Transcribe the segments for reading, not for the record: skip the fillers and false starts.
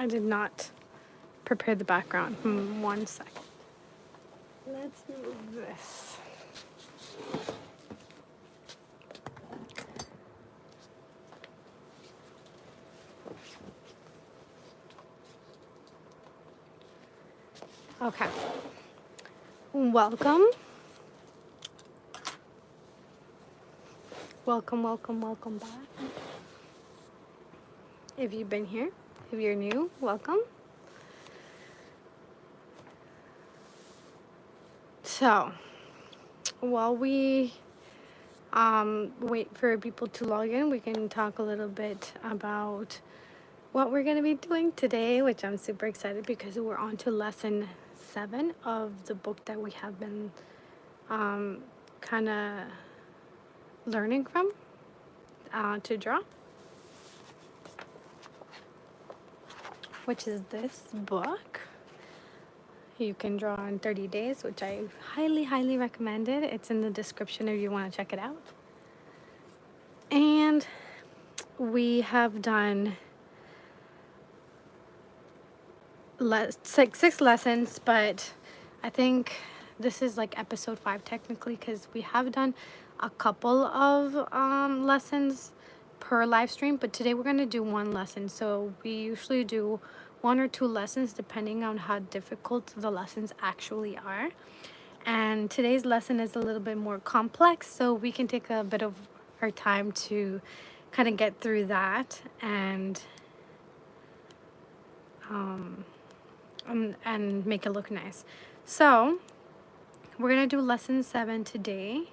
I did not prepare the background. 1 second. Let's move this. Okay. Welcome. Welcome back. If you've been here, if you're new, welcome. So, while we wait for people to log in, we can talk a little bit about what we're going to be doing today, which I'm super excited because we're on to lesson 7 of the book that we have been kind of learning from to draw, which is this book. You can draw in 30 days, which I highly recommend it. It's in the description if you want to check it out. And we have done six lessons, but I think this is like episode 5 technically, because we have done a couple of lessons per live stream, but today we're going to do 1 lesson. So we usually do 1 or 2 lessons depending on how difficult the lessons actually are. And today's lesson is a little bit more complex, so we can take a bit of our time to kind of get through that and make it look nice. So we're gonna do lesson 7 today.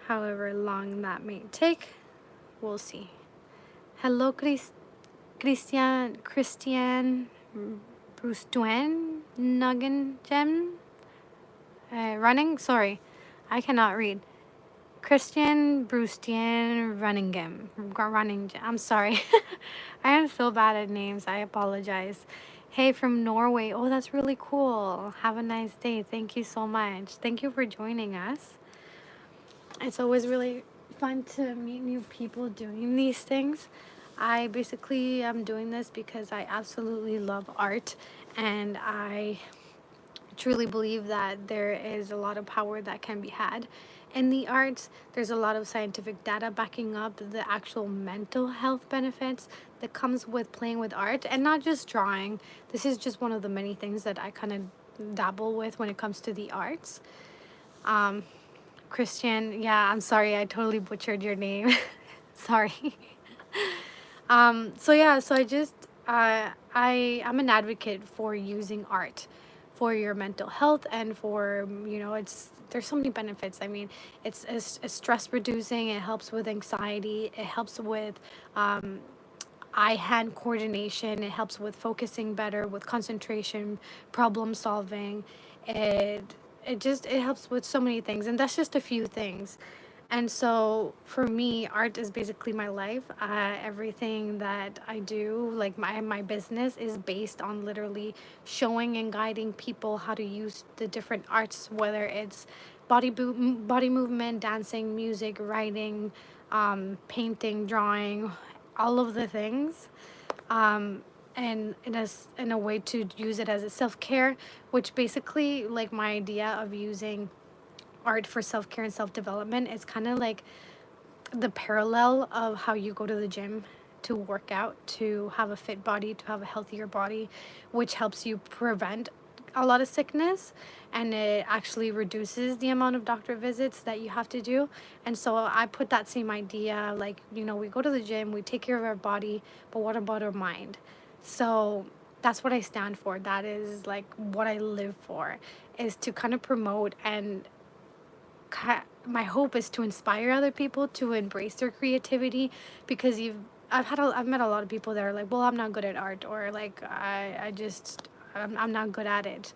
However long that may take, we'll see. Hello, Christian Brustuen Nuggen Gem. Running. Sorry, I cannot read. Christian Brustian Running. I'm sorry. I am so bad at names. I apologize. Hey, from Norway. Oh, that's really cool. Have a nice day. Thank you so much. Thank you for joining us. It's always really fun to meet new people doing these things. I basically am doing this because I absolutely love art, and I truly believe that there is a lot of power that can be had in the arts. There's a lot of scientific data backing up the actual mental health benefits that comes with playing with art, and not just drawing. This is just one of the many things that I kind of dabble with when it comes to the arts. Christian, yeah, I'm sorry, I totally butchered your name. Sorry. So I just I'm an advocate for using art for your mental health, and for, there's so many benefits. I mean, it's stress reducing, it helps with anxiety, it helps with eye-hand coordination, it helps with focusing better, with concentration, problem solving. It helps with so many things, and that's just a few things. And so for me, art is basically my life. Everything that I do, like my business, is based on literally showing and guiding people how to use the different arts, whether it's body movement, dancing, music, writing, painting, drawing, all of the things. And in a way to use it as a self-care, which basically, like, my idea of using art for self-care and self-development is kind of like the parallel of how you go to the gym to work out, to have a fit body, to have a healthier body, which helps you prevent a lot of sickness, and it actually reduces the amount of doctor visits that you have to do. And so I put that same idea, like, we go to the gym, we take care of our body, but what about our mind? So that's what I stand for. That is like what I live for, is to kind of promote, and my hope is to inspire other people to embrace their creativity, because I've met a lot of people that are like, well, I'm not good at art, or like I'm not good at it,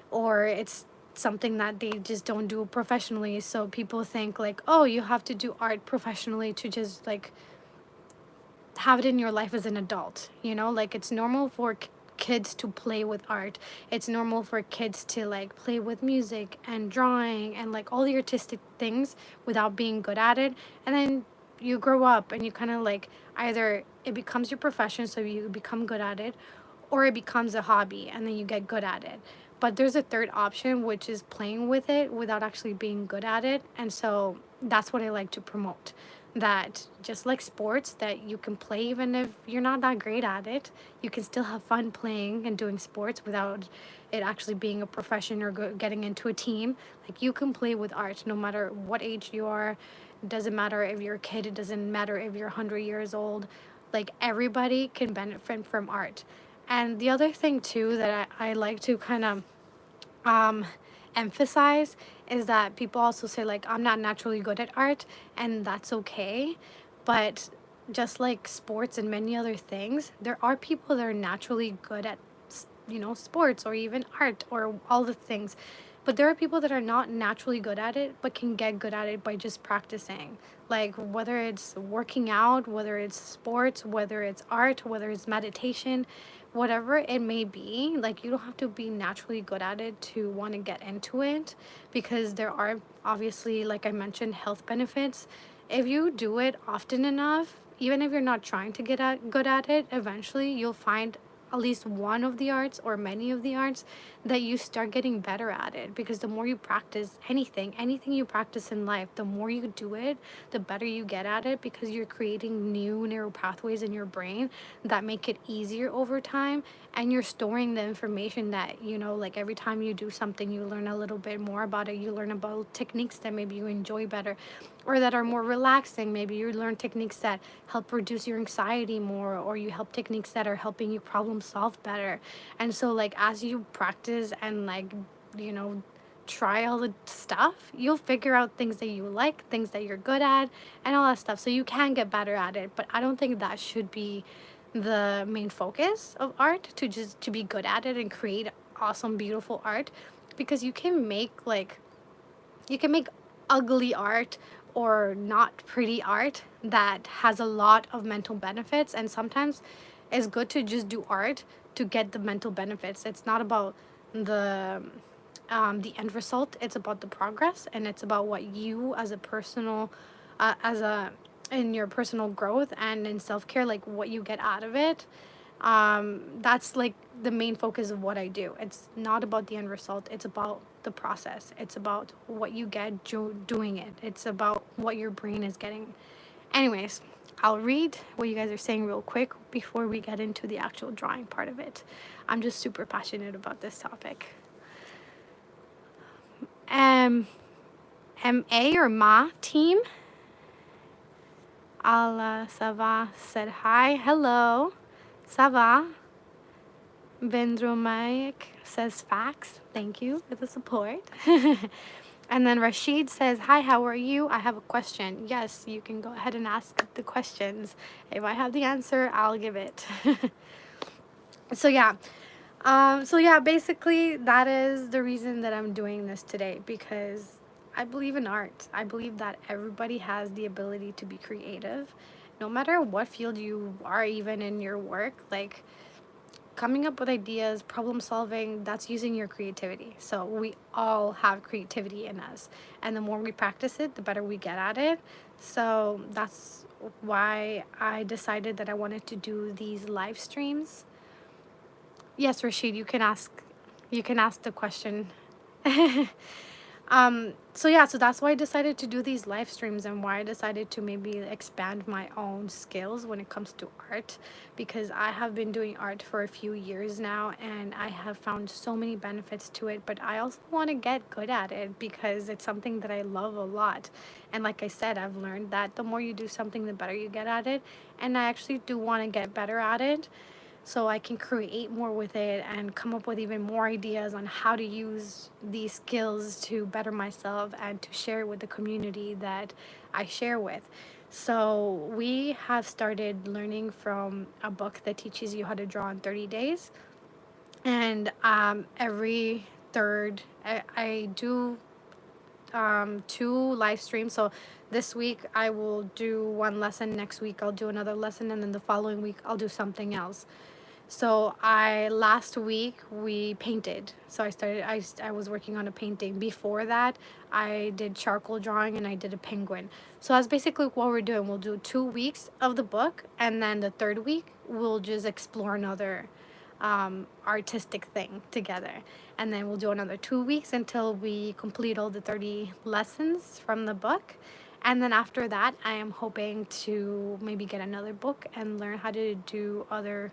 or it's something that they just don't do professionally. So people think like, oh, you have to do art professionally to just like have it in your life as an adult. Like, it's normal for kids to play with art. It's normal for kids to like play with music and drawing and like all the artistic things without being good at it. And then you grow up and you kind of like, either it becomes your profession, so you become good at it, or it becomes a hobby and then you get good at it. But there's a third option, which is playing with it without actually being good at it. And so that's what I like to promote. That just like sports, that you can play even if you're not that great at it. You can still have fun playing and doing sports without it actually being a profession or getting into a team. Like you can play with art no matter what age you are. It doesn't matter if you're a kid. It doesn't matter if you're 100 years old. Like everybody can benefit from art. And the other thing too that I like to kind of um, emphasize is that people also say like I'm not naturally good at art, and that's okay. But just like sports and many other things, there are people that are naturally good at sports or even art or all the things. But there are people that are not naturally good at it but can get good at it by just practicing. Like whether it's working out, whether it's sports, whether it's art, whether it's meditation, whatever it may be, like you don't have to be naturally good at it to want to get into it, because there are obviously, like I mentioned, health benefits. If you do it often enough, even if you're not trying to good at it, eventually you'll find at least one of the arts or many of the arts that you start getting better at it. Because the more you practice anything you practice in life, the more you do it, the better you get at it, because you're creating new neural pathways in your brain that make it easier over time. And you're storing the information that, like every time you do something, you learn a little bit more about it. You learn about techniques that maybe you enjoy better or that are more relaxing. Maybe you learn techniques that help reduce your anxiety more, or you help techniques that are helping you problem solve better. And so like as you practice and like, you know, try all the stuff, you'll figure out things that you like, things that you're good at, and all that stuff. So you can get better at it, but I don't think that should be the main focus of art, to be good at it and create awesome, beautiful art. Because you can make ugly art or not pretty art that has a lot of mental benefits, and sometimes it's good to just do art to get the mental benefits. It's not about the end result. It's about the progress, and it's about what you as a personal as a in your personal growth and in self-care, like what you get out of it. That's like the main focus of what I do. It's not about the end result. It's about the process. It's about what you get doing it. It's about what your brain is getting. Anyways, I'll read what you guys are saying real quick before we get into the actual drawing part of it. I'm just super passionate about this topic. MA or Ma team. Allah Sava said hi. Hello. Sava. Bendromaik says facts. Thank you for the support. And then Rashid says, hi, how are you? I have a question. Yes, you can go ahead and ask the questions. If I have the answer, I'll give it. So yeah. Basically that is the reason that I'm doing this today, because I believe in art. I believe that everybody has the ability to be creative, no matter what field you are, even in your work. Like, coming up with ideas, problem solving, that's using your creativity. So we all have creativity in us, and the more we practice it, the better we get at it. So that's why I decided that I wanted to do these live streams. Yes, Rashid, you can ask the question. So that's why I decided to do these live streams, and why I decided to maybe expand my own skills when it comes to art, because I have been doing art for a few years now and I have found so many benefits to it, but I also want to get good at it because it's something that I love a lot. And like I said, I've learned that the more you do something, the better you get at it, and I actually do want to get better at it, so I can create more with it and come up with even more ideas on how to use these skills to better myself and to share with the community that I share with. So we have started learning from a book that teaches you how to draw in 30 days. And every third, I do 2 live streams. So this week I will do one lesson, next week I'll do another lesson, and then the following week I'll do something else. So last week we painted. So I was working on a painting. Before that, I did charcoal drawing and I did a penguin. So that's basically what we're doing. We'll do 2 weeks of the book, and then the third week we'll just explore another artistic thing together. And then we'll do another 2 weeks until we complete all the 30 lessons from the book. And then after that, I am hoping to maybe get another book and learn how to do other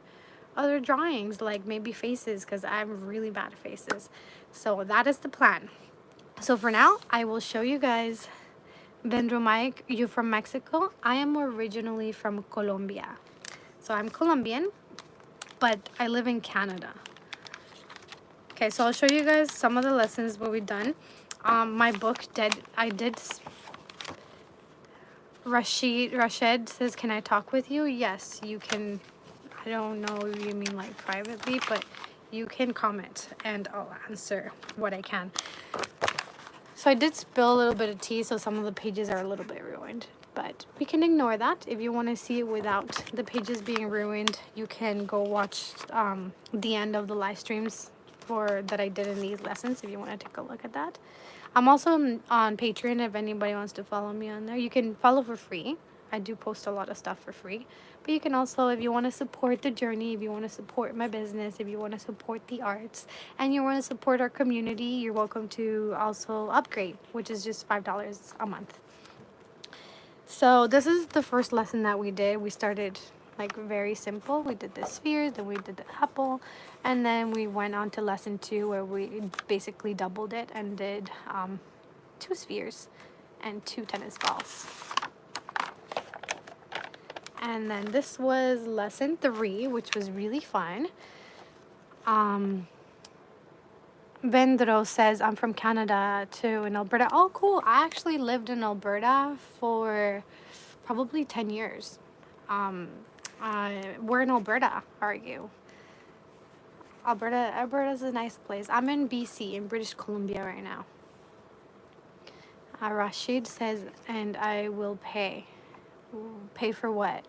drawings, like maybe faces, because I'm really bad at faces. So that is the plan. So for now, I will show you guys. Vendro Mike, you from Mexico? I am originally from Colombia. So I'm Colombian, but I live in Canada. Okay, so I'll show you guys some of the lessons what we've done. My book Rashid says, can I talk with you? Yes, you can. I don't know if you mean like privately, but you can comment and I'll answer what I can. So I did spill a little bit of tea, so some of the pages are a little bit ruined, but we can ignore that. If you want to see it without the pages being ruined, you can go watch the end of the live streams that I did in these lessons if you want to take a look at that. I'm also on Patreon if anybody wants to follow me on there. You can follow for free. I do post a lot of stuff for free. But you can also, if you want to support the journey, if you want to support my business, if you want to support the arts, and you want to support our community, you're welcome to also upgrade, which is just $5 a month. So this is the first lesson that we did. We started like very simple. We did the spheres, then we did the apple, and then we went on to lesson 2 where we basically doubled it and did 2 spheres and 2 tennis balls. And then this was lesson 3, which was really fun. Vendro says, I'm from Canada too, in Alberta. Oh, cool. I actually lived in Alberta for probably 10 years. Where in Alberta are you? Alberta's a nice place. I'm in BC, in British Columbia right now. Rashid says, and I will pay. Pay for what?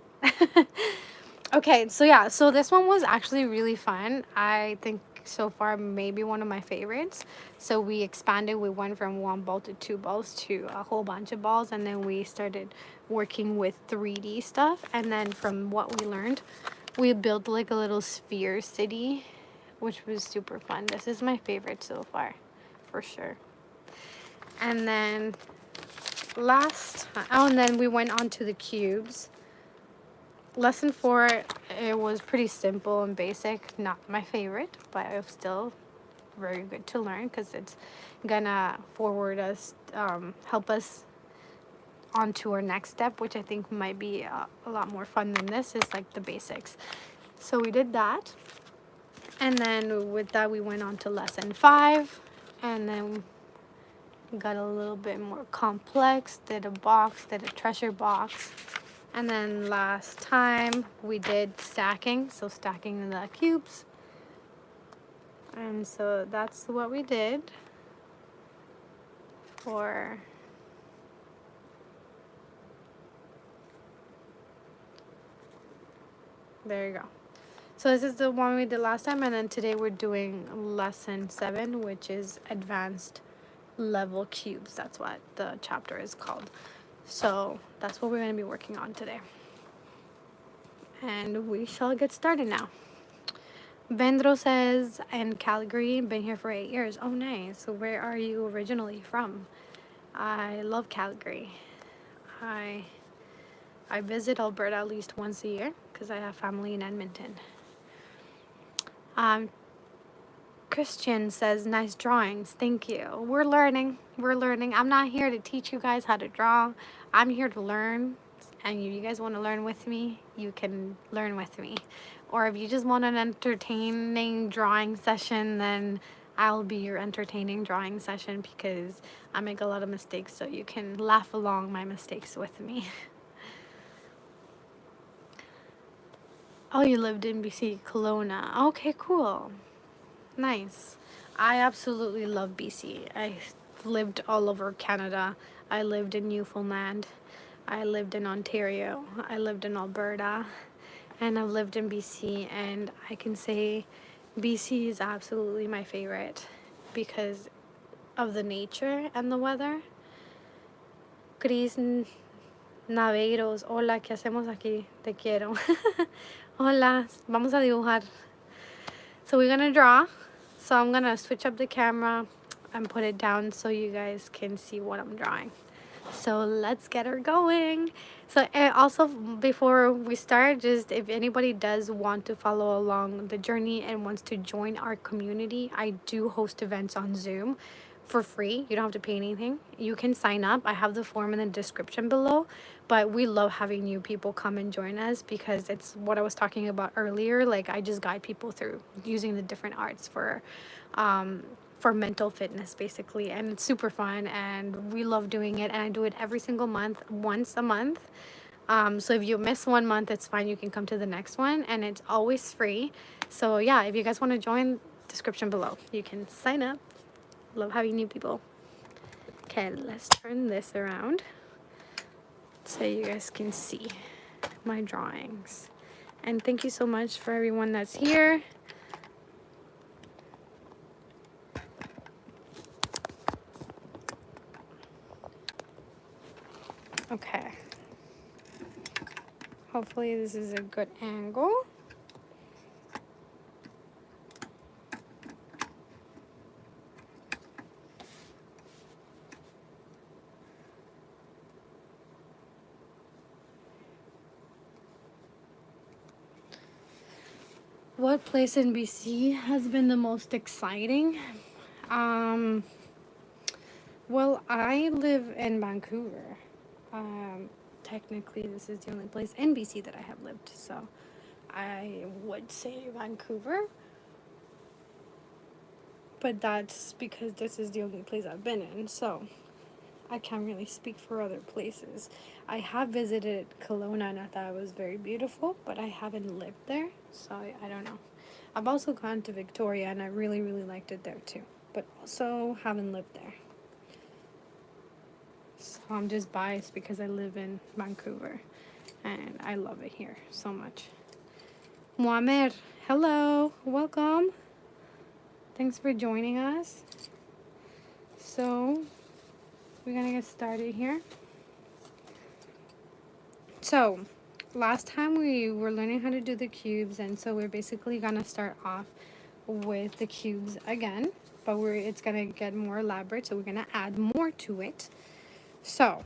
Okay, so yeah, so this one was actually really fun. I think so far maybe one of my favorites. So we expanded. We went from 1 ball to 2 balls to a whole bunch of balls, and then we started working with 3D stuff. And then from what we learned, we built like a little sphere city, which was super fun. This is my favorite so far, for sure. And then and then we went on to the cubes. Lesson 4, it was pretty simple and basic. Not my favorite, but it was still very good to learn because it's gonna forward us, help us onto our next step, which I think might be a lot more fun than this, is like the basics. So we did that. And then with that, we went on to lesson 5. And then got a little bit more complex, did a treasure box. And then last time we did stacking, so stacking the cubes. And so that's what we did for there you go. So this is the one we did last time, and then today we're doing lesson 7, which is advanced level cubes. That's what the chapter is called. So that's what we're going to be working on today. And we shall get started now. Vendro says, in Calgary, been here for 8 years. Oh, nice. So where are you originally from? I love Calgary. I visit Alberta at least once a year because I have family in Edmonton. Christian says, nice drawings. Thank you. We're learning. I'm not here to teach you guys how to draw. I'm here to learn. And if you guys want to learn with me, you can learn with me. Or if you just want an entertaining drawing session, then I'll be your entertaining drawing session because I make a lot of mistakes, so you can laugh along my mistakes with me. Oh, you lived in BC, Kelowna. Okay, cool. Nice. I absolutely love BC. I lived all over Canada. I lived in Newfoundland. I lived in Ontario. I lived in Alberta. And I've lived in BC. And I can say BC is absolutely my favorite because of the nature and the weather. Chris Naveiros, hola, ¿qué hacemos aquí? Te quiero. Hola, vamos a dibujar. So we're gonna draw. So I'm gonna switch up the camera and put it down so you guys can see what I'm drawing. So let's get her going. So also before we start, just if anybody does want to follow along the journey and wants to join our community, I do host events on Zoom for free. You don't have to pay anything. You can sign up. I have the form in the description below, but we love having new people come and join us because it's what I was talking about earlier. Like, I just guide people through using the different arts for mental fitness, basically, and it's super fun and we love doing it, and I do it every single month, once a month. So if you miss one month, it's fine, you can come to the next one, and it's always free. So yeah, if you guys want to join, description below, you can sign up. Love having new people. Okay, let's turn this around so you guys can see my drawings. And thank you so much for everyone that's here. Okay, hopefully this is a good angle. What place in BC has been the most exciting? Well, I live in Vancouver. Technically, this is the only place in BC that I have lived, so I would say Vancouver. But that's because this is the only place I've been in, so I can't really speak for other places. I have visited Kelowna and I thought it was very beautiful, but I haven't lived there, so I don't know. I've also gone to Victoria and I really, really liked it there too, but also haven't lived there. So I'm just biased because I live in Vancouver and I love it here so much. Muammer, hello, welcome. Thanks for joining us. So we're gonna get started here. So last time we were learning how to do the cubes, and so we're basically gonna start off with the cubes again, but it's gonna get more elaborate, so we're gonna add more to it. So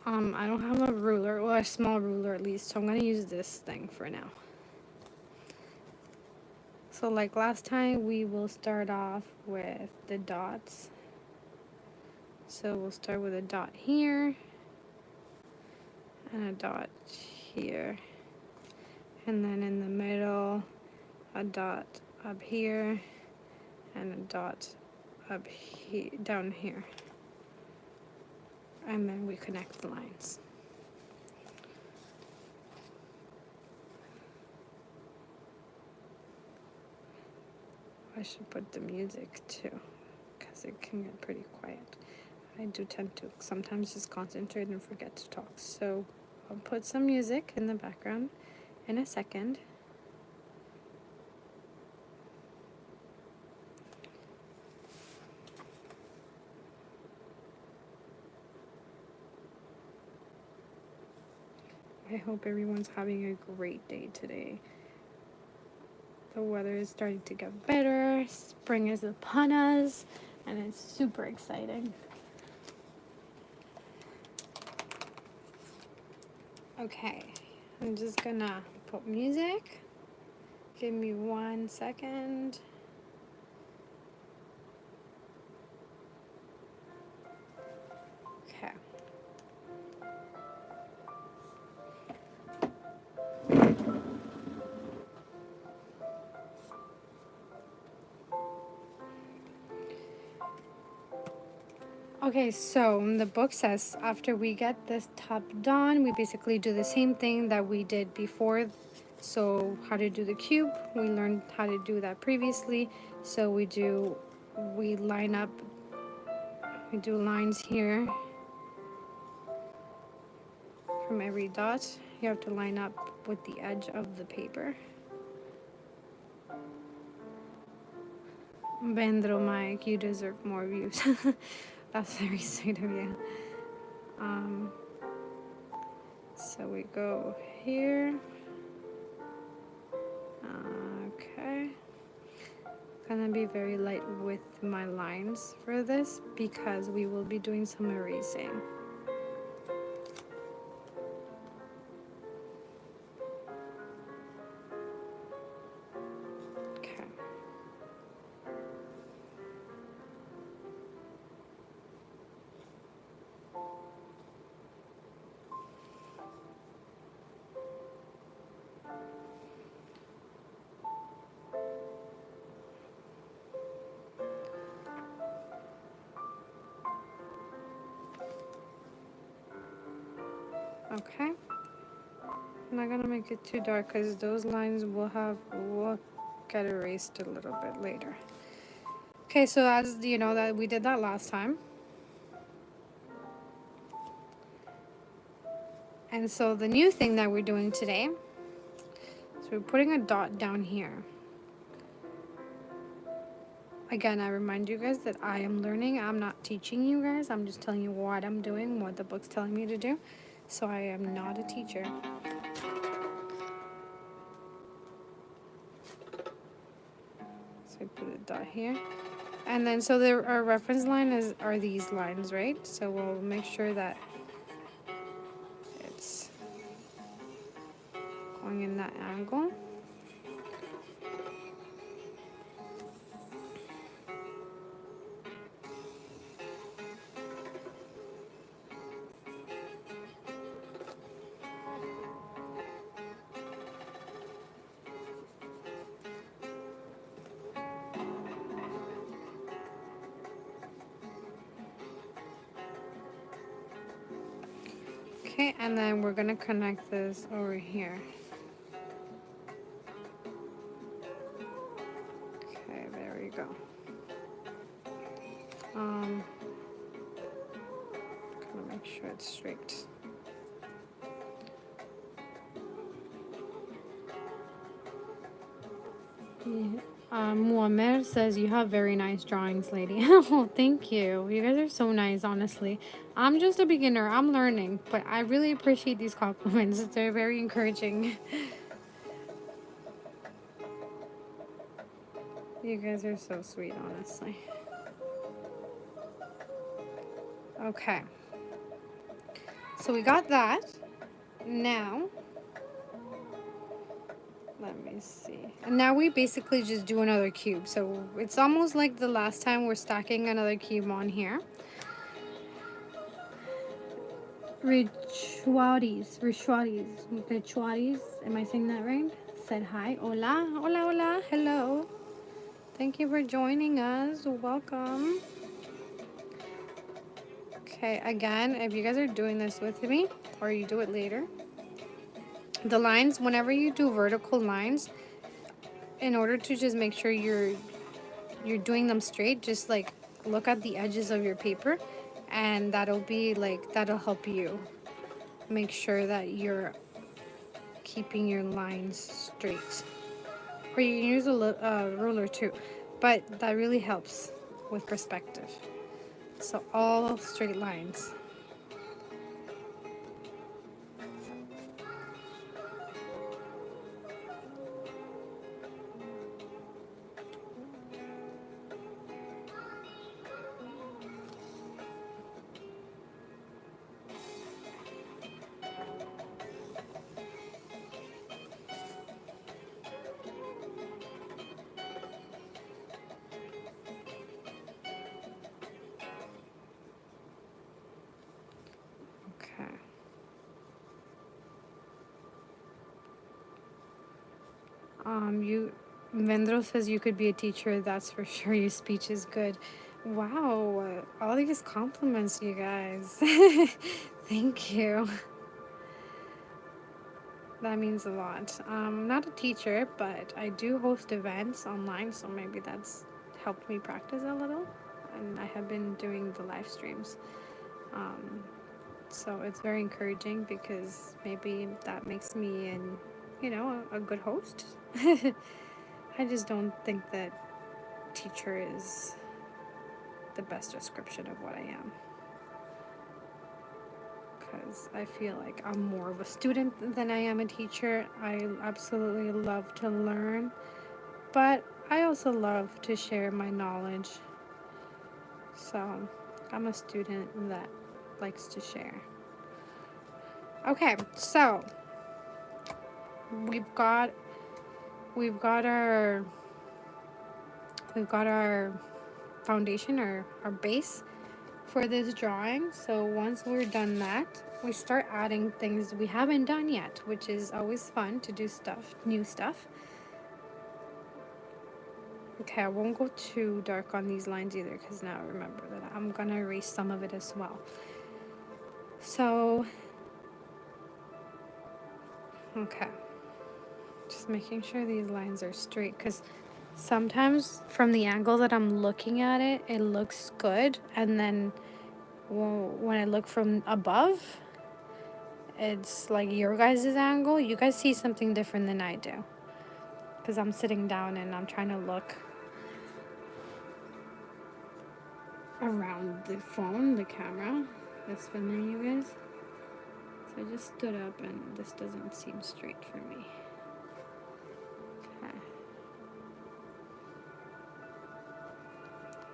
I don't have a ruler, or a small ruler at least, so I'm gonna use this thing for now. So like last time, we will start off with the dots. So we'll start with a dot here and a dot here, and then in the middle a dot up here and a dot up here, down here, and then we connect the lines. I should put the music too, because it can get pretty quiet. I do tend to sometimes just concentrate and forget to talk, so I'll put some music in the background in a second. I hope everyone's having a great day today. The weather is starting to get better, spring is upon us, and it's super exciting. Okay, I'm just gonna put music. Give me 1 second. Okay. Okay, so the book says after we get this top done, we basically do the same thing that we did before. So how to do the cube, we learned how to do that previously. So we do lines here from every dot. You have to line up with the edge of the paper. Vendro Mike, you deserve more views. That's very sweet of you. So we go here. Okay. to be very light with my lines for this because we will be doing some erasing. Okay. Okay. I'm not gonna make it too dark because those lines will get erased a little bit later. Okay, so as you know that we did that last time. And so the new thing that we're doing today, so we're putting a dot down here. Again, I remind you guys that I am learning. I'm not teaching you guys. I'm just telling you what I'm doing, what the book's telling me to do. So I am not a teacher. So I put a dot here. And then so our reference line are these lines, right? So we'll make sure that it's going in that angle. Okay, and then we're gonna connect this over here. Okay, there we go. Gotta make sure it's straight. Yeah. Muammer says you have very nice drawings, lady. Oh, thank you. You guys are so nice, honestly. I'm just a beginner. I'm learning, but I really appreciate these compliments. They're very encouraging. You guys are so sweet, honestly. Okay. So we got that. Now, let me see. And now we basically just do another cube. So it's almost like the last time we're stacking another cube on here. Richuaris, am I saying that right? Said hi. Hola, hola, hola, hello. Thank you for joining us. Welcome. Okay, again, if you guys are doing this with me, or you do it later, the lines, whenever you do vertical lines, in order to just make sure you're doing them straight, just like look at the edges of your paper, and that'll help you make sure that you're keeping your lines straight. Or you can use a ruler too, but that really helps with perspective. So all straight lines. Okay. Vendro says you could be a teacher. That's for sure. Your speech is good. Wow, all these compliments, you guys. Thank you. That means a lot. I'm not a teacher, but I do host events online, so maybe that's helped me practice a little. And I have been doing the live streams. So it's very encouraging because maybe that makes me a good host. I just don't think that teacher is the best description of what I am. Because I feel like I'm more of a student than I am a teacher. I absolutely love to learn, but I also love to share my knowledge. So I'm a student that likes to share. Okay, so we've got we've got our we've got our foundation or our base for this drawing. So once we're done that, we start adding things we haven't done yet, which is always fun to do stuff, new stuff. Okay, I won't go too dark on these lines either because now remember that I'm gonna erase some of it as well. So, okay, just making sure these lines are straight because sometimes from the angle that I'm looking at it, it looks good, and then when I look from above, it's like your guys' angle. You guys see something different than I do because I'm sitting down and I'm trying to look around the phone, the camera that's filming you guys. So I just stood up and this doesn't seem straight for me. Okay.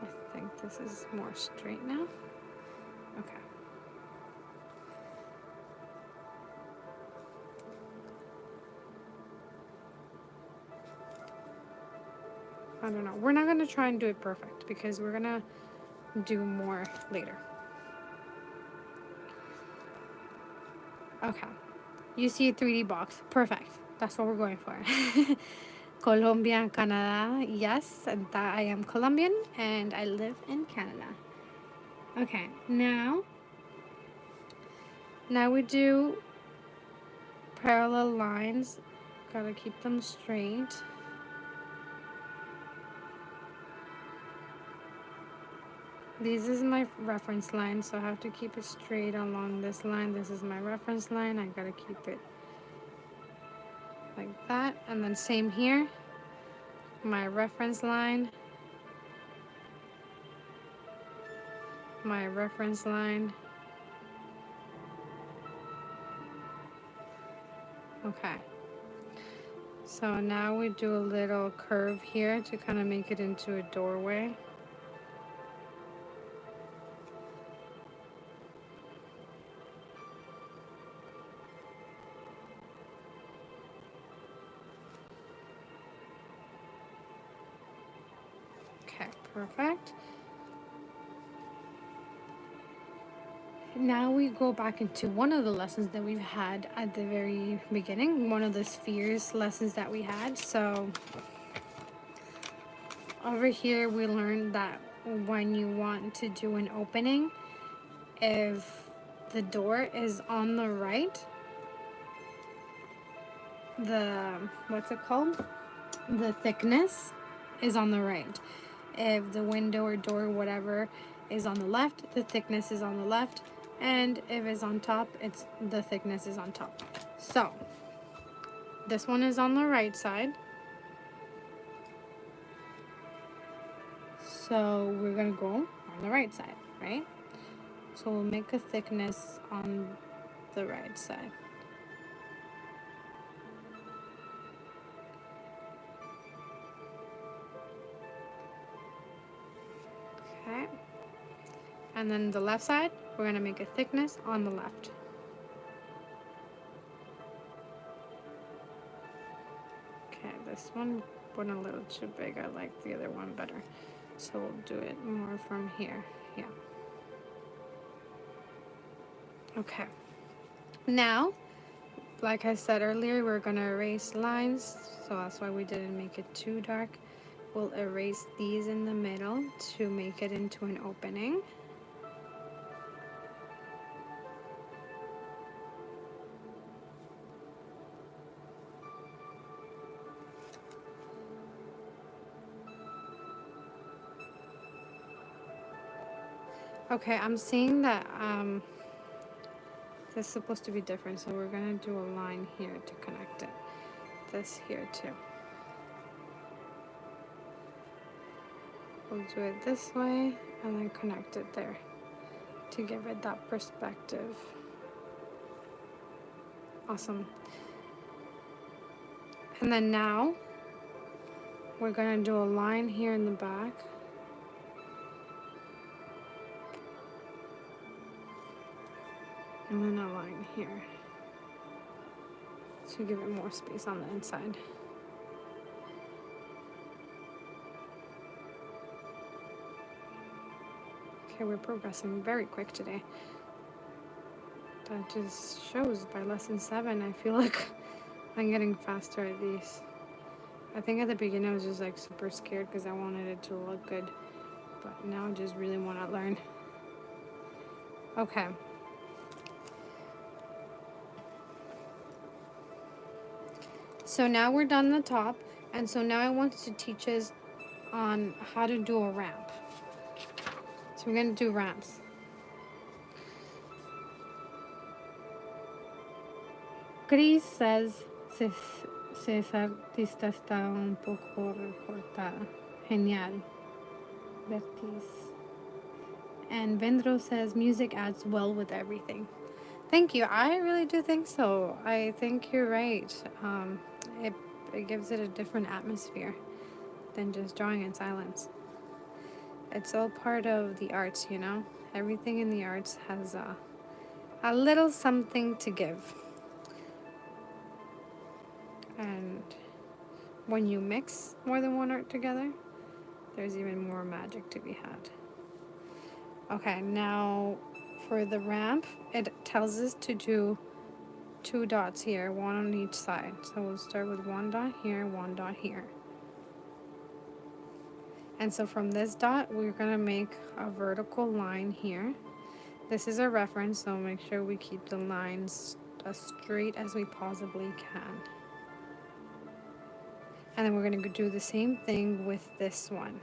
I think this is more straight now. Okay. I don't know. We're not going to try and do it perfect because we're going to do more later. Okay. You see a 3D box. Perfect. That's what we're going for. Colombia, Canada. Yes, that I am Colombian and I live in Canada. Okay, now we do parallel lines. Gotta keep them straight. This is my reference line, so I have to keep it straight along this line. This is my reference line. I gotta keep it like that. And then same here. My reference line. My reference line. Okay. So now we do a little curve here to kind of make it into a doorway. Okay, perfect. Now we go back into one of the lessons that we've had at the very beginning, one of the spheres lessons that we had. So over here we learned that when you want to do an opening, if the door is on the right, what's it called? The thickness is on the right. If the window or door, whatever, is on the left, the thickness is on the left. And if it's on top, the thickness is on top. So this one is on the right side. So we're gonna go on the right side, right? So we'll make a thickness on the right side. Okay. And then the left side, we're gonna make a thickness on the left. Okay, this one went a little too big. I like the other one better. So we'll do it more from here. Yeah. Okay. Now, like I said earlier, we're gonna erase lines. So that's why we didn't make it too dark. We'll erase these in the middle to make it into an opening. Okay, I'm seeing that this is supposed to be different, so we're gonna do a line here to connect it. This here too. We'll do it this way and then connect it there to give it that perspective. Awesome. And then now we're gonna do a line here in the back. And then a line here to give it more space on the inside. Okay, we're progressing very quick today. That just shows by lesson 7, I feel like I'm getting faster at these. I think at the beginning I was just like super scared because I wanted it to look good. But now I just really want to learn. Okay. So now we're done the top. And so now I want to teach us on how to do a ramp. So we're going to do ramps. Chris says, César, esta está un poco recortada. Genial. Bertis. And Vendro says, music adds well with everything. Thank you. I really do think so. I think you're right. It gives it a different atmosphere than just drawing in silence. It's all part of the arts, you know? Everything in the arts has a little something to give. And when you mix more than one art together, there's even more magic to be had. Okay, now for the ramp, it tells us to do 2 dots here, 1 on each side. So we'll start with 1 dot here, 1 dot here. And so from this dot, we're gonna make a vertical line here. This is a reference, so make sure we keep the lines as straight as we possibly can. And then we're going to do the same thing with this one.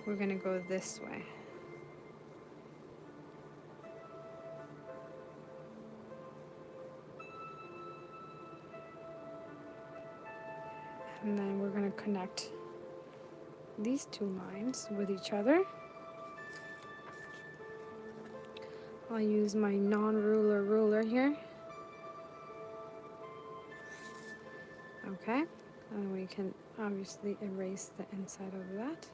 We're going to go this way. And then we're going to connect these 2 lines with each other. I'll use my non-ruler ruler here. Okay. And we can obviously erase the inside of that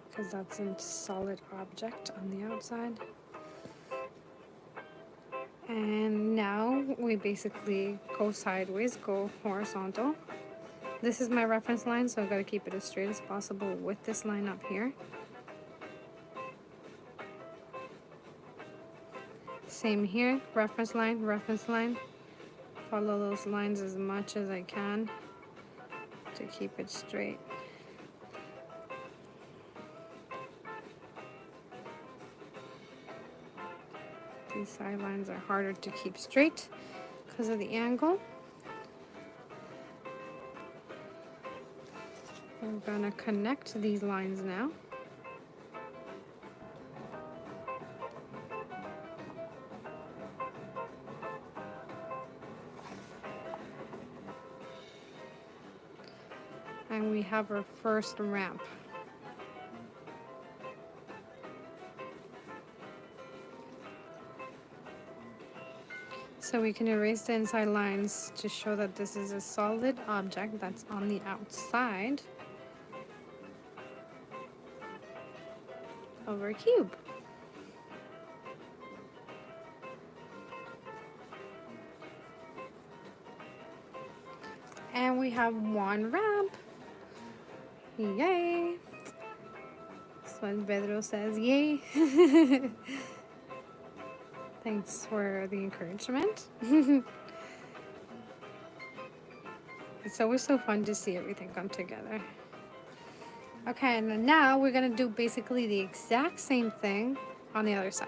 because that's a solid object on the outside. And now we basically go sideways, go horizontal. This is my reference line, so I've got to keep it as straight as possible with this line up here. Same here, reference line, reference line. Follow those lines as much as I can to keep it straight. These side lines are harder to keep straight because of the angle. We're gonna connect these lines now. And we have our first ramp. So we can erase the inside lines to show that this is a solid object that's on the outside of our cube. And we have 1 ramp. Yay! That's what Pedro says, yay! Thanks for the encouragement. It's always so fun to see everything come together. Okay, and then now we're gonna do basically the exact same thing on the other side.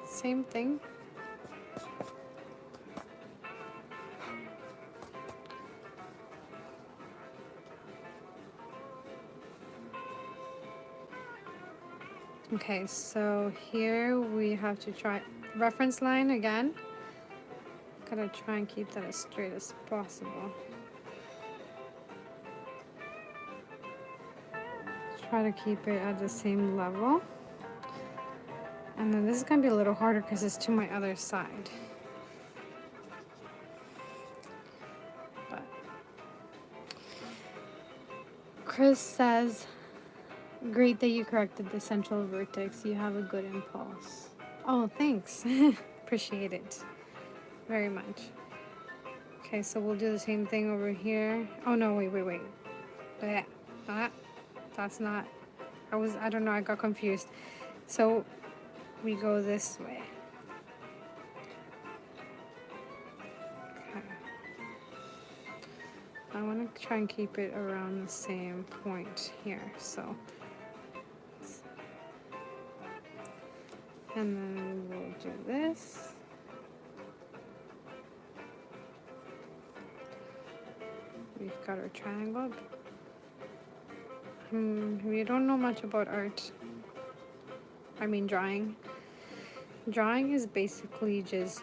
Same thing. Okay, so here we have to try reference line again. Gotta try and keep that as straight as possible. Try to keep it at the same level. And then this is gonna be a little harder because it's to my other side. But Chris says, great that you corrected the central vertex. You have a good impulse. Oh, thanks. Appreciate it very much. Okay, so we'll do the same thing over here. Oh no, wait. That's not, I don't know, I got confused. So we go this way. Okay. I want to try and keep it around the same point here, so. And then we'll do this. We've got our triangle. We don't know much about art. I mean drawing. Drawing is basically just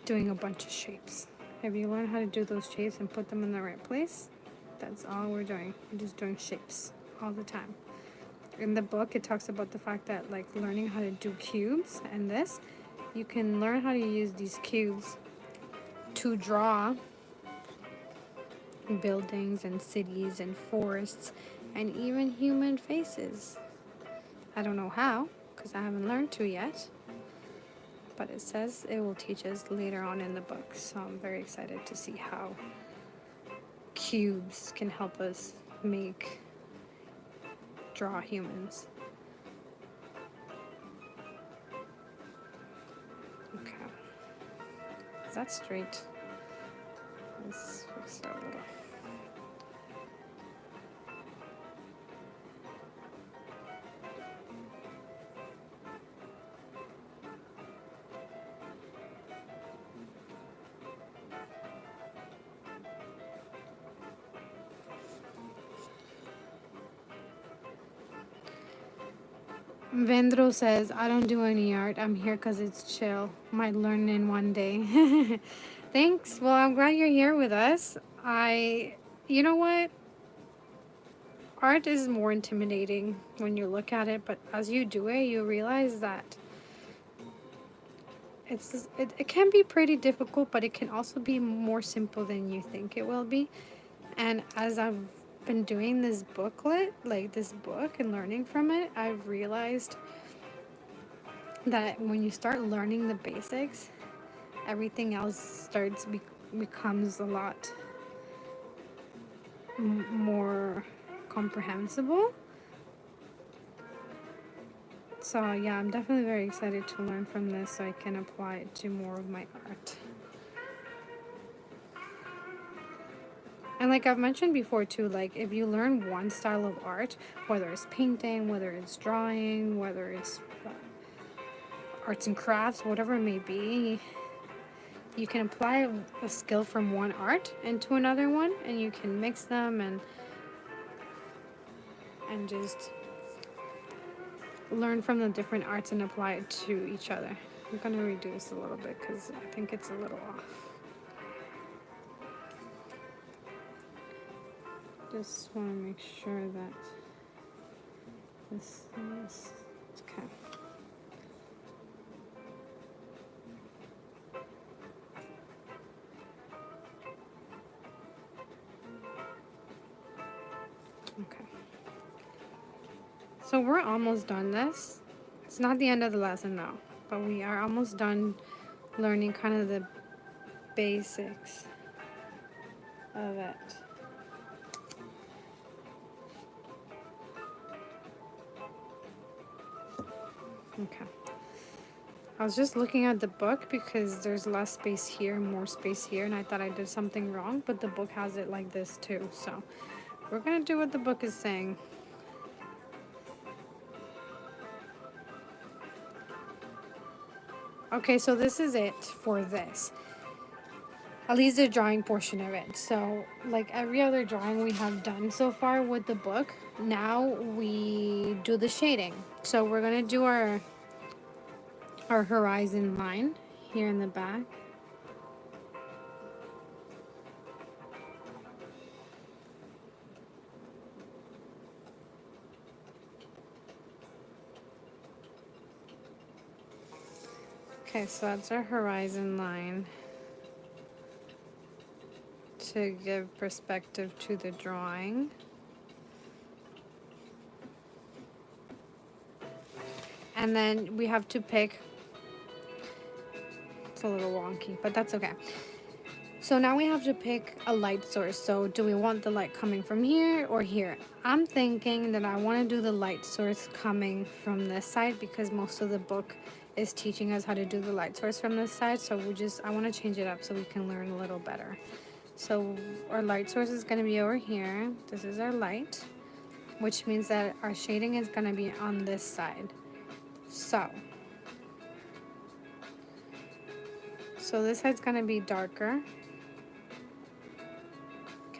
doing a bunch of shapes. If you learn how to do those shapes and put them in the right place, that's all we're doing. We're just doing shapes all the time. In the book, it talks about the fact that like learning how to do cubes and this, you can learn how to use these cubes to draw buildings and cities and forests and even human faces. I don't know how, because I haven't learned to yet, but it says it will teach us later on in the book, so I'm very excited to see how cubes can help us draw humans. Okay, is that straight? Let's fix it a little. Vendro says, I don't do any art. I'm here because it's chill. Might learn in one day. Thanks. Well, I'm glad you're here with us. You know what? Art is more intimidating when you look at it, but as you do it, you realize that it can be pretty difficult, but it can also be more simple than you think it will be. And as I've been doing this booklet, like this book, and learning from it, I've realized that when you start learning the basics, everything else becomes a lot more comprehensible. So yeah, I'm definitely very excited to learn from this so I can apply it to more of my art. And like I've mentioned before too, like if you learn one style of art, whether it's painting, whether it's drawing, whether it's arts and crafts, whatever it may be, you can apply a skill from one art into another one, and you can mix them and just learn from the different arts and apply it to each other. I'm gonna redo this a little bit because I think it's a little off. Just want to make sure that this is okay. Okay. So we're almost done this. It's not the end of the lesson though, but we are almost done learning kind of the basics of it. Okay. I was just looking at the book because there's less space here, more space here, and I thought I did something wrong, but the book has it like this too. So we're gonna do what the book is saying. Okay, so this is it for this. At least the drawing portion of it. So like every other drawing we have done so far with the book, now we do the shading. So we're gonna do our horizon line here in the back. Okay, so that's our horizon line to give perspective to the drawing. And then we have to pick, it's a little wonky, but that's okay. So now we have to pick a light source. So do we want the light coming from here or here? I'm thinking that I want to do the light source coming from this side because most of the book is teaching us how to do the light source from this side. So I want to change it up so we can learn a little better. So our light source is going to be over here. This is our light, which means that our shading is going to be on this side. So this side's going to be darker.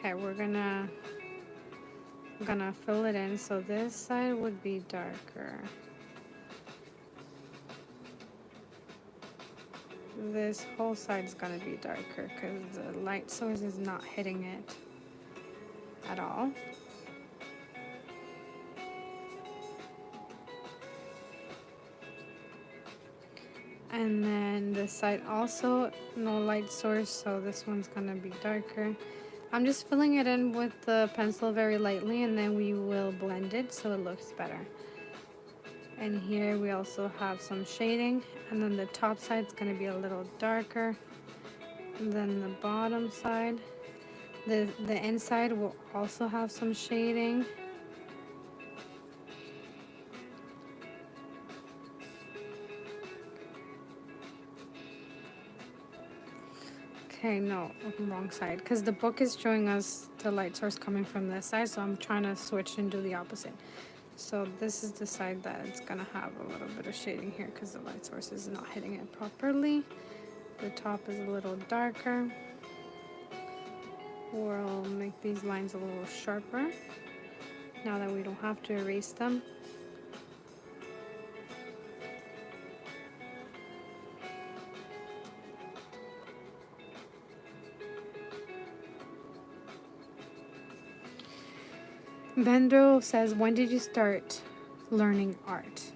Okay, we're gonna fill it in, so this side would be darker. This whole side's gonna be darker because the light source is not hitting it at all. And then this side also no light source, so this one's gonna be darker. I'm just filling it in with the pencil very lightly, and then we will blend it so it looks better. And here we also have some shading, and then the top side's going to be a little darker than the bottom side. The inside will also have some shading. Okay, no, wrong side, because the book is showing us the light source coming from this side, so I'm trying to switch and do the opposite. So this is the side that it's gonna have a little bit of shading here because the light source is not hitting it properly. The top is a little darker. We'll make these lines a little sharper now that we don't have to erase them. Bendro says, when did you start learning art?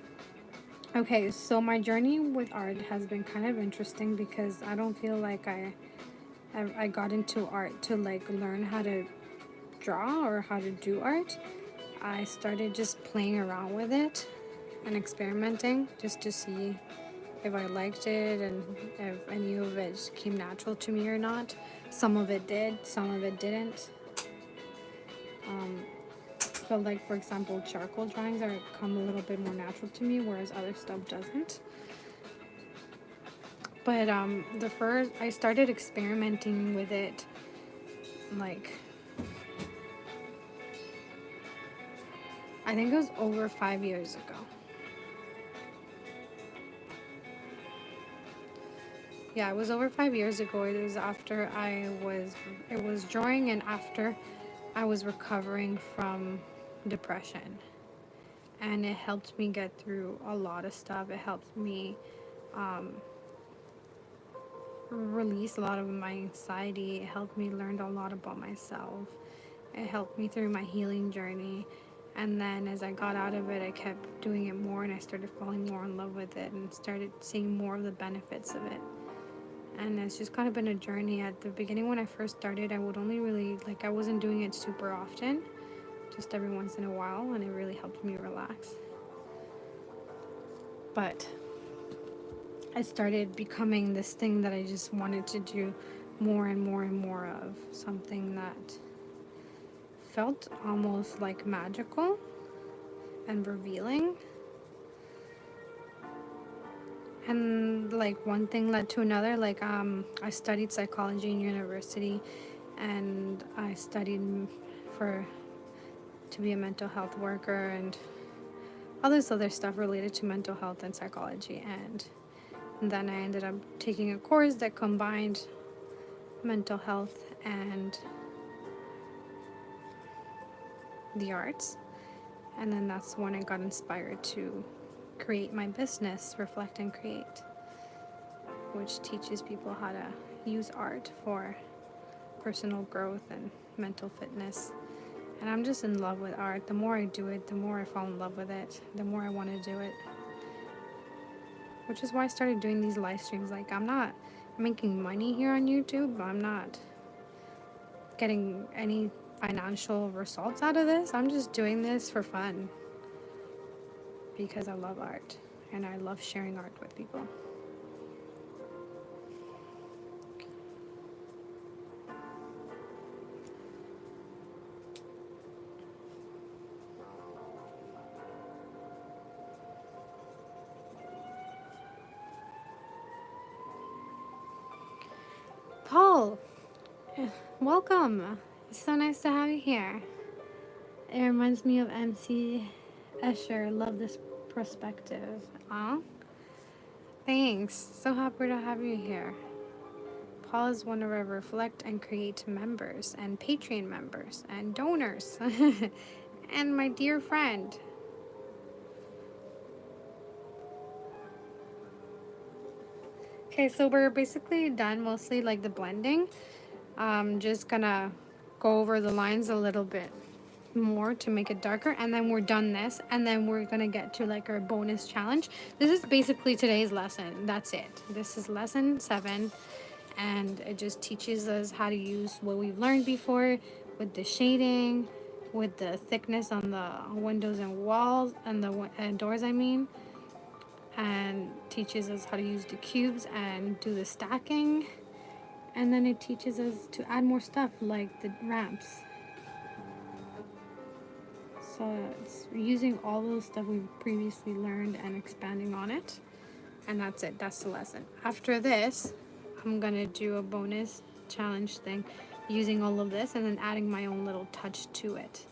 Okay, so my journey with art has been kind of interesting because I don't feel like I got into art to like learn how to draw or how to do art. I started just playing around with it and experimenting just to see if I liked it and if any of it came natural to me or not. Some of it did, some of it didn't. So like, for example, charcoal drawings come a little bit more natural to me, whereas other stuff doesn't. But I started experimenting with it like, I think it was over 5 years ago. Yeah, it was over 5 years ago. It was after it was drawing and after I was recovering from depression. And it helped me get through a lot of stuff. It helped me release a lot of my anxiety. It helped me learn a lot about myself. It helped me through my healing journey. And then as I got out of it, I kept doing it more and I started falling more in love with it and started seeing more of the benefits of it. And it's just kind of been a journey. At the beginning when I first started, I would only really, I wasn't doing it super often, just every once in a while, and it really helped me relax. But I started becoming this thing that I just wanted to do more and more and more of, something that felt almost like magical and revealing. And like one thing led to another. I studied psychology in university, and I studied to be a mental health worker and all this other stuff related to mental health and psychology. And then I ended up taking a course that combined mental health and the arts. And then that's when I got inspired to create my business, Reflect and Create, which teaches people how to use art for personal growth and mental fitness. And I'm just in love with art. The more I do it, the more I fall in love with it, the more I want to do it. Which is why I started doing these live streams. Like, I'm not making money here on YouTube. I'm not getting any financial results out of this. I'm just doing this for fun because I love art and I love sharing art with people. Paul, welcome. It's so nice to have you here. It reminds me of MC Escher. Love this perspective. Aw, thanks. So happy to have you here. Paul is one of our Reflect and Create members and Patreon members and donors and my dear friend. Okay, so we're basically done mostly like the blending. I'm just gonna go over the lines a little bit more to make it darker, and then we're done this, and then we're gonna get to like our bonus challenge. This is basically today's lesson. That's it. This is lesson 7, and it just teaches us how to use what we've learned before with the shading, with the thickness on the windows and walls and the doors, I mean, and teaches us how to use the cubes and do the stacking. And then it teaches us to add more stuff like the ramps. So it's using all those stuff we've previously learned and expanding on it. And that's it. That's the lesson. After this, I'm going to do a bonus challenge thing using all of this and then adding my own little touch to it.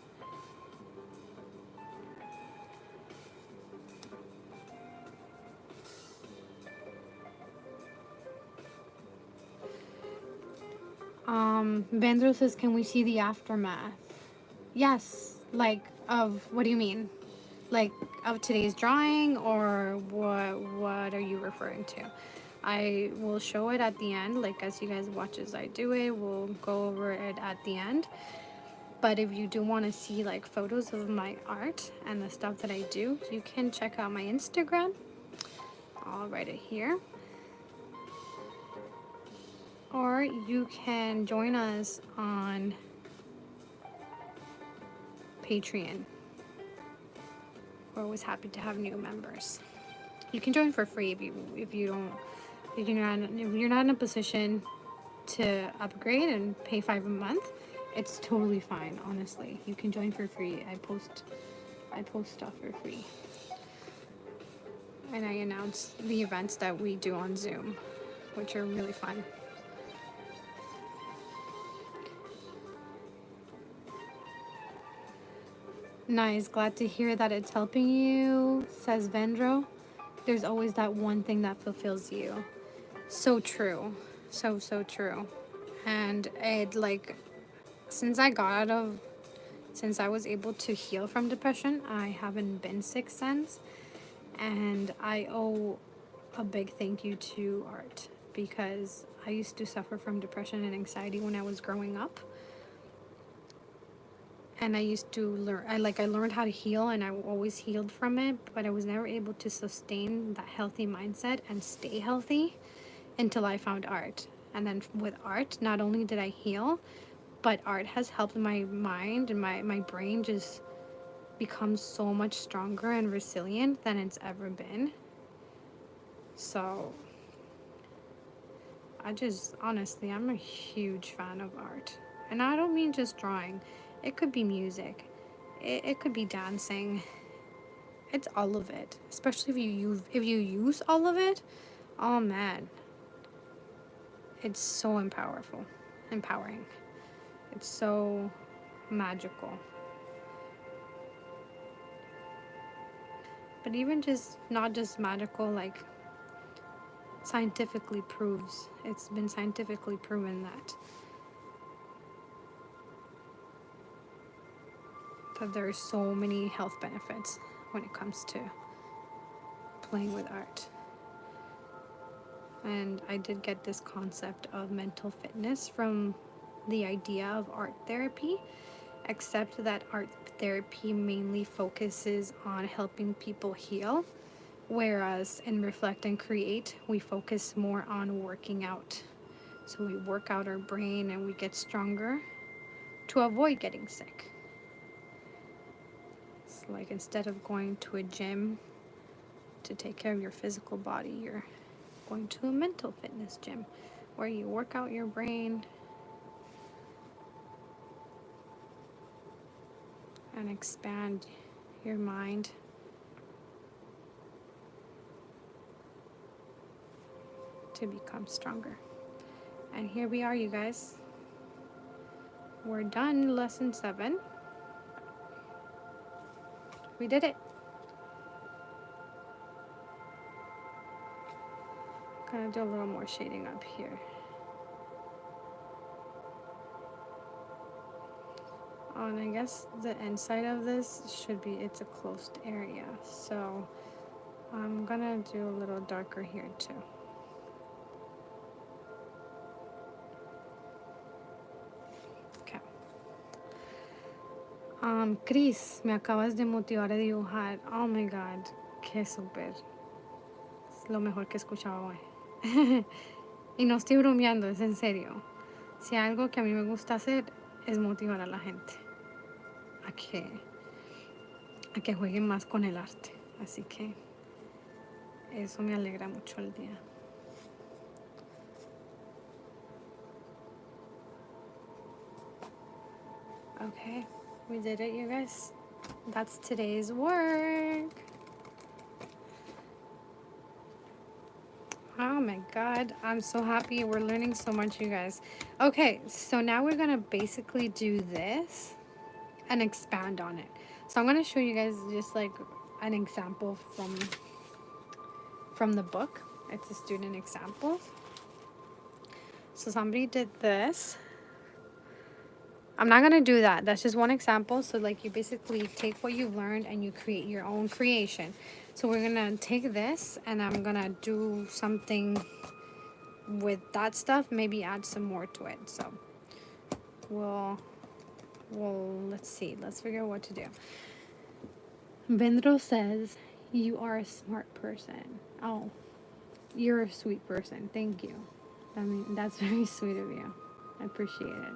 Vandro says, can we see the aftermath? Yes. Like, of, what do you mean? Like, of today's drawing, or what are you referring to? I will show it at the end, like as you guys watch as I do it, we'll go over it at the end. But if you do want to see like photos of my art and the stuff that I do, you can check out my Instagram. I'll write it here. Or you can join us on Patreon. We're always happy to have new members. You can join for free if you're not in a position to upgrade and pay $5 a month. It's totally fine, honestly. You can join for free. I post stuff for free. And I announce the events that we do on Zoom, which are really fun. Nice, glad to hear that it's helping you, says Vendro. There's always that one thing that fulfills you. So true. So true. And it like, since I was able to heal from depression, I haven't been sick since. And I owe a big thank you to art, because I used to suffer from depression and anxiety when I was growing up. And I used to learn, I learned how to heal, and I always healed from it, but I was never able to sustain that healthy mindset and stay healthy until I found art. And then with art, not only did I heal, but art has helped my mind and my brain just become so much stronger and resilient than it's ever been. So honestly, I'm a huge fan of art. And I don't mean just drawing. It could be music. It could be dancing. It's all of it. Especially if you use all of it. Oh man. It's so empowering. It's so magical. But even just, not just magical, like scientifically proves. It's been scientifically proven that there are so many health benefits when it comes to playing with art. And I did get this concept of mental fitness from the idea of art therapy, except that art therapy mainly focuses on helping people heal, whereas in Reflect and Create, we focus more on working out. So we work out our brain and we get stronger to avoid getting sick. It's like, instead of going to a gym to take care of your physical body. You're going to a mental fitness gym where you work out your brain and expand your mind. To become stronger. And here we are, you guys. We're done lesson 7. We did it. Gonna do a little more shading up here. Oh, and I guess the inside of this should be, it's a closed area. So I'm gonna do a little darker here too. Okay. Chris, me acabas de motivar a dibujar. Oh my God, qué súper. Es lo mejor que he escuchado hoy. Y no estoy bromeando, es en serio. Si algo que a mí me gusta hacer es motivar a la gente a que jueguen más con el arte. Así que eso me alegra mucho el día. Okay, we did it, you guys. That's today's work. Oh my God, I'm so happy. We're learning so much, you guys. Okay, so now we're gonna basically do this and expand on it. So I'm gonna show you guys just like an example from the book. It's a student example. So somebody did this. I'm not gonna do that. That's just one example. So like you basically take what you've learned and you create your own creation. So we're gonna take this and I'm gonna do something with that stuff, maybe add some more to it. So we'll let's see. Let's figure out what to do. Vendro says, you are a smart person. Oh, you're a sweet person. Thank you. I mean, that's very sweet of you. I appreciate it.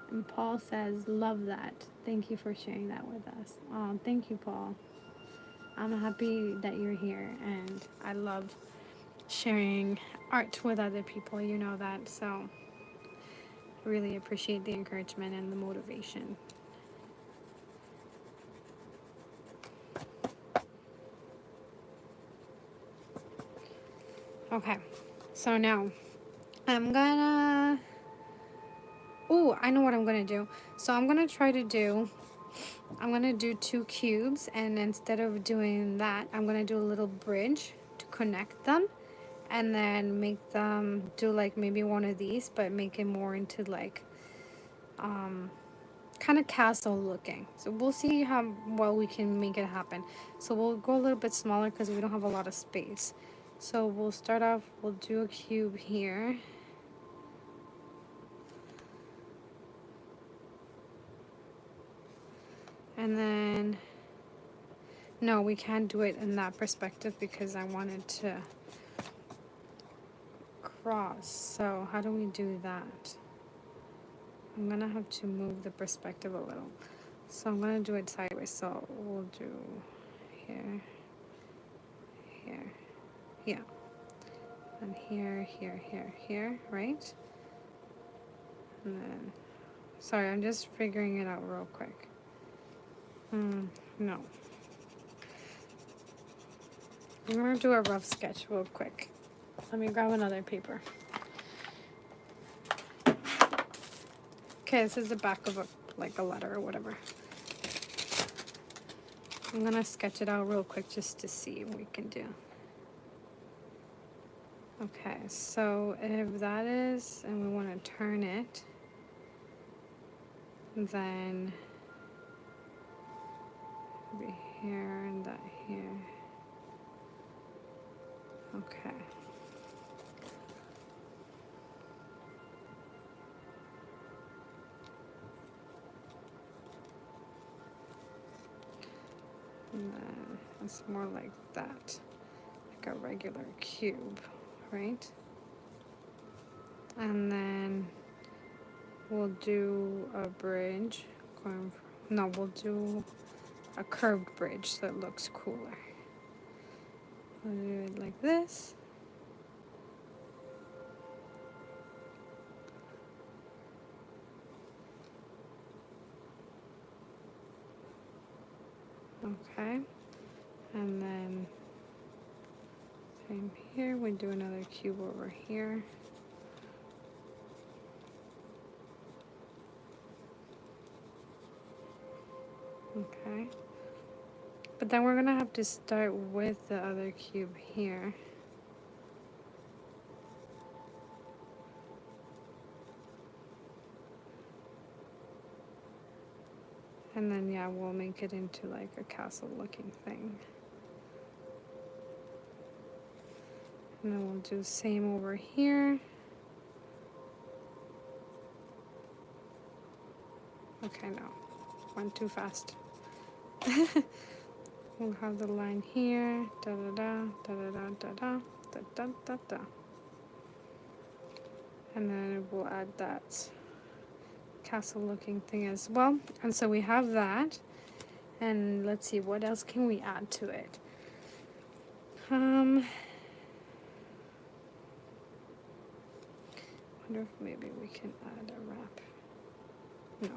And Paul says, love that. Thank you for sharing that with us. Oh, thank you, Paul. I'm happy that you're here, and I love sharing art with other people. You know that, so I really appreciate the encouragement and the motivation. Okay, so now I'm gonna... Oh, I know what I'm gonna do. So I'm gonna do 2 cubes, and instead of doing that, I'm gonna do a little bridge to connect them, and then make them do like maybe one of these, but make it more into like kind of castle looking. So we'll see how well we can make it happen. So we'll go a little bit smaller because we don't have a lot of space. So we'll start off, we'll do a cube here. And then, no, we can't do it in that perspective because I wanted to cross. So how do we do that? I'm gonna have to move the perspective a little. So I'm gonna do it sideways. So we'll do here, here, yeah. And here, here, here, here, right? And then, sorry, I'm just figuring it out real quick. No. I'm gonna do a rough sketch real quick. Let me grab another paper. Okay, this is the back of like a letter or whatever. I'm gonna sketch it out real quick just to see what we can do. Okay, so if that is, and we want to turn it, then be here and that here. Okay. And then it's more like that, like a regular cube, right? And then we'll do a bridge going no, we'll do a curved bridge so it looks cooler. I'll do it like this. Okay, and then same here, we do another cube over here. Okay, but then we're gonna have to start with the other cube here. And then, yeah, we'll make it into like a castle looking thing. And then we'll do the same over here. Okay, no, went too fast. We'll have the line here, da da da, da da da da da, da da da da. And then we'll add that castle looking thing as well. And so we have that. And let's see, what else can we add to it? Wonder if maybe we can add a wrap. No,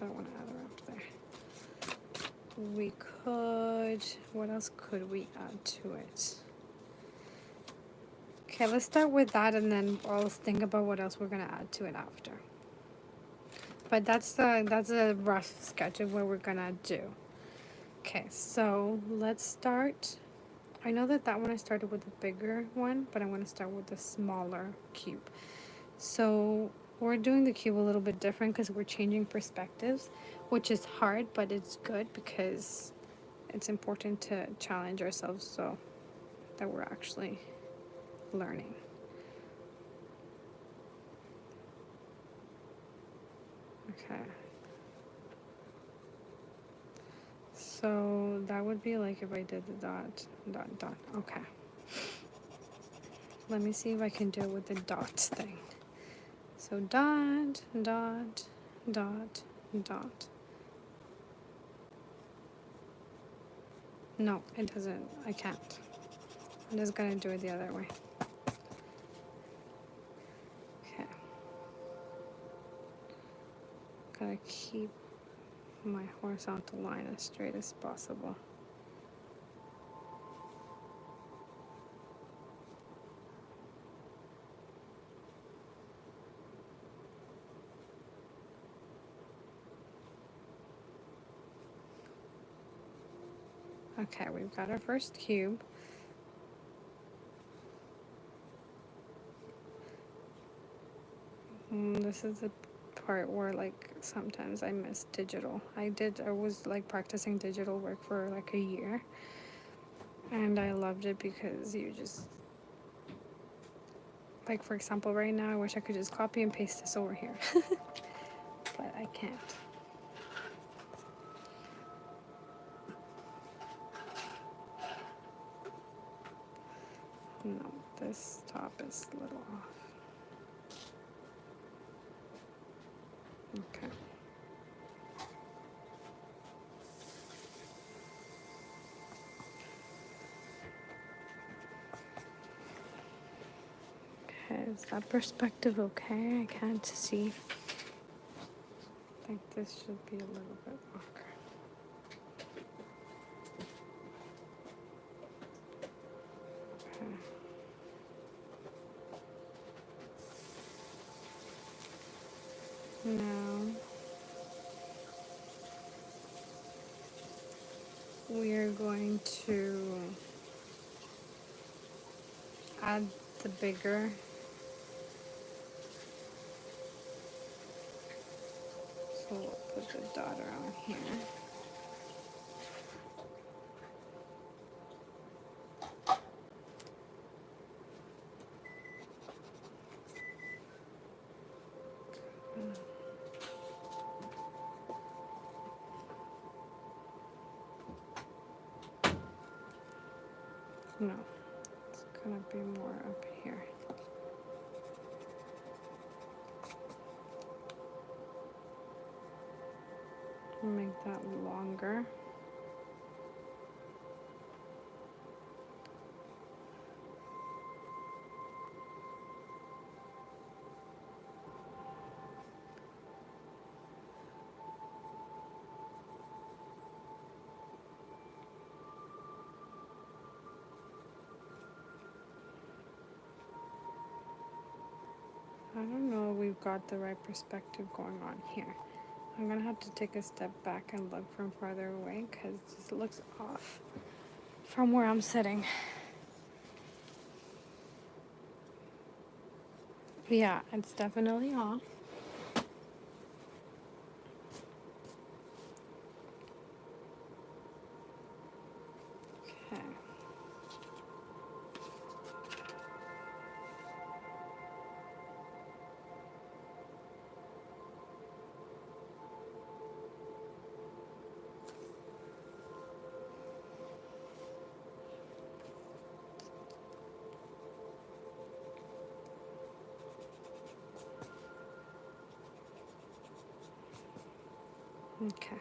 I don't want to add a wrap there. We could, what else could we add to it? Okay, let's start with that and then I'll think about what else we're gonna add to it after. But that's a rough sketch of what we're gonna do. Okay, so let's start. I know that one I started with the bigger one, but I'm gonna start with the smaller cube. So we're doing the cube a little bit different because we're changing perspectives, which is hard, but it's good because it's important to challenge ourselves so that we're actually learning. Okay. So that would be like if I did the dot, dot, dot. Okay. Let me see if I can do it with the dots thing. So dot, dot, dot, dot. No, it doesn't. I can't. I'm just gonna do it the other way. Okay. Gotta keep my horizontal line as straight as possible. Okay, we've got our first cube. This is the part where like sometimes I miss digital. I was like practicing digital work for like a year. And I loved it because you just, like for example, right now I wish I could just copy and paste this over here. But I can't. No, this top is a little off. Okay. Okay, is that perspective okay? I can't see. I think this should be a little bit longer. Okay. Now we are going to add the bigger. So we'll put the dot around here. No, it's gonna be more up here. Make that longer. I don't know if we've got the right perspective going on here. I'm gonna have to take a step back and look from farther away because this looks off from where I'm sitting. Yeah, it's definitely off. Okay. Okay.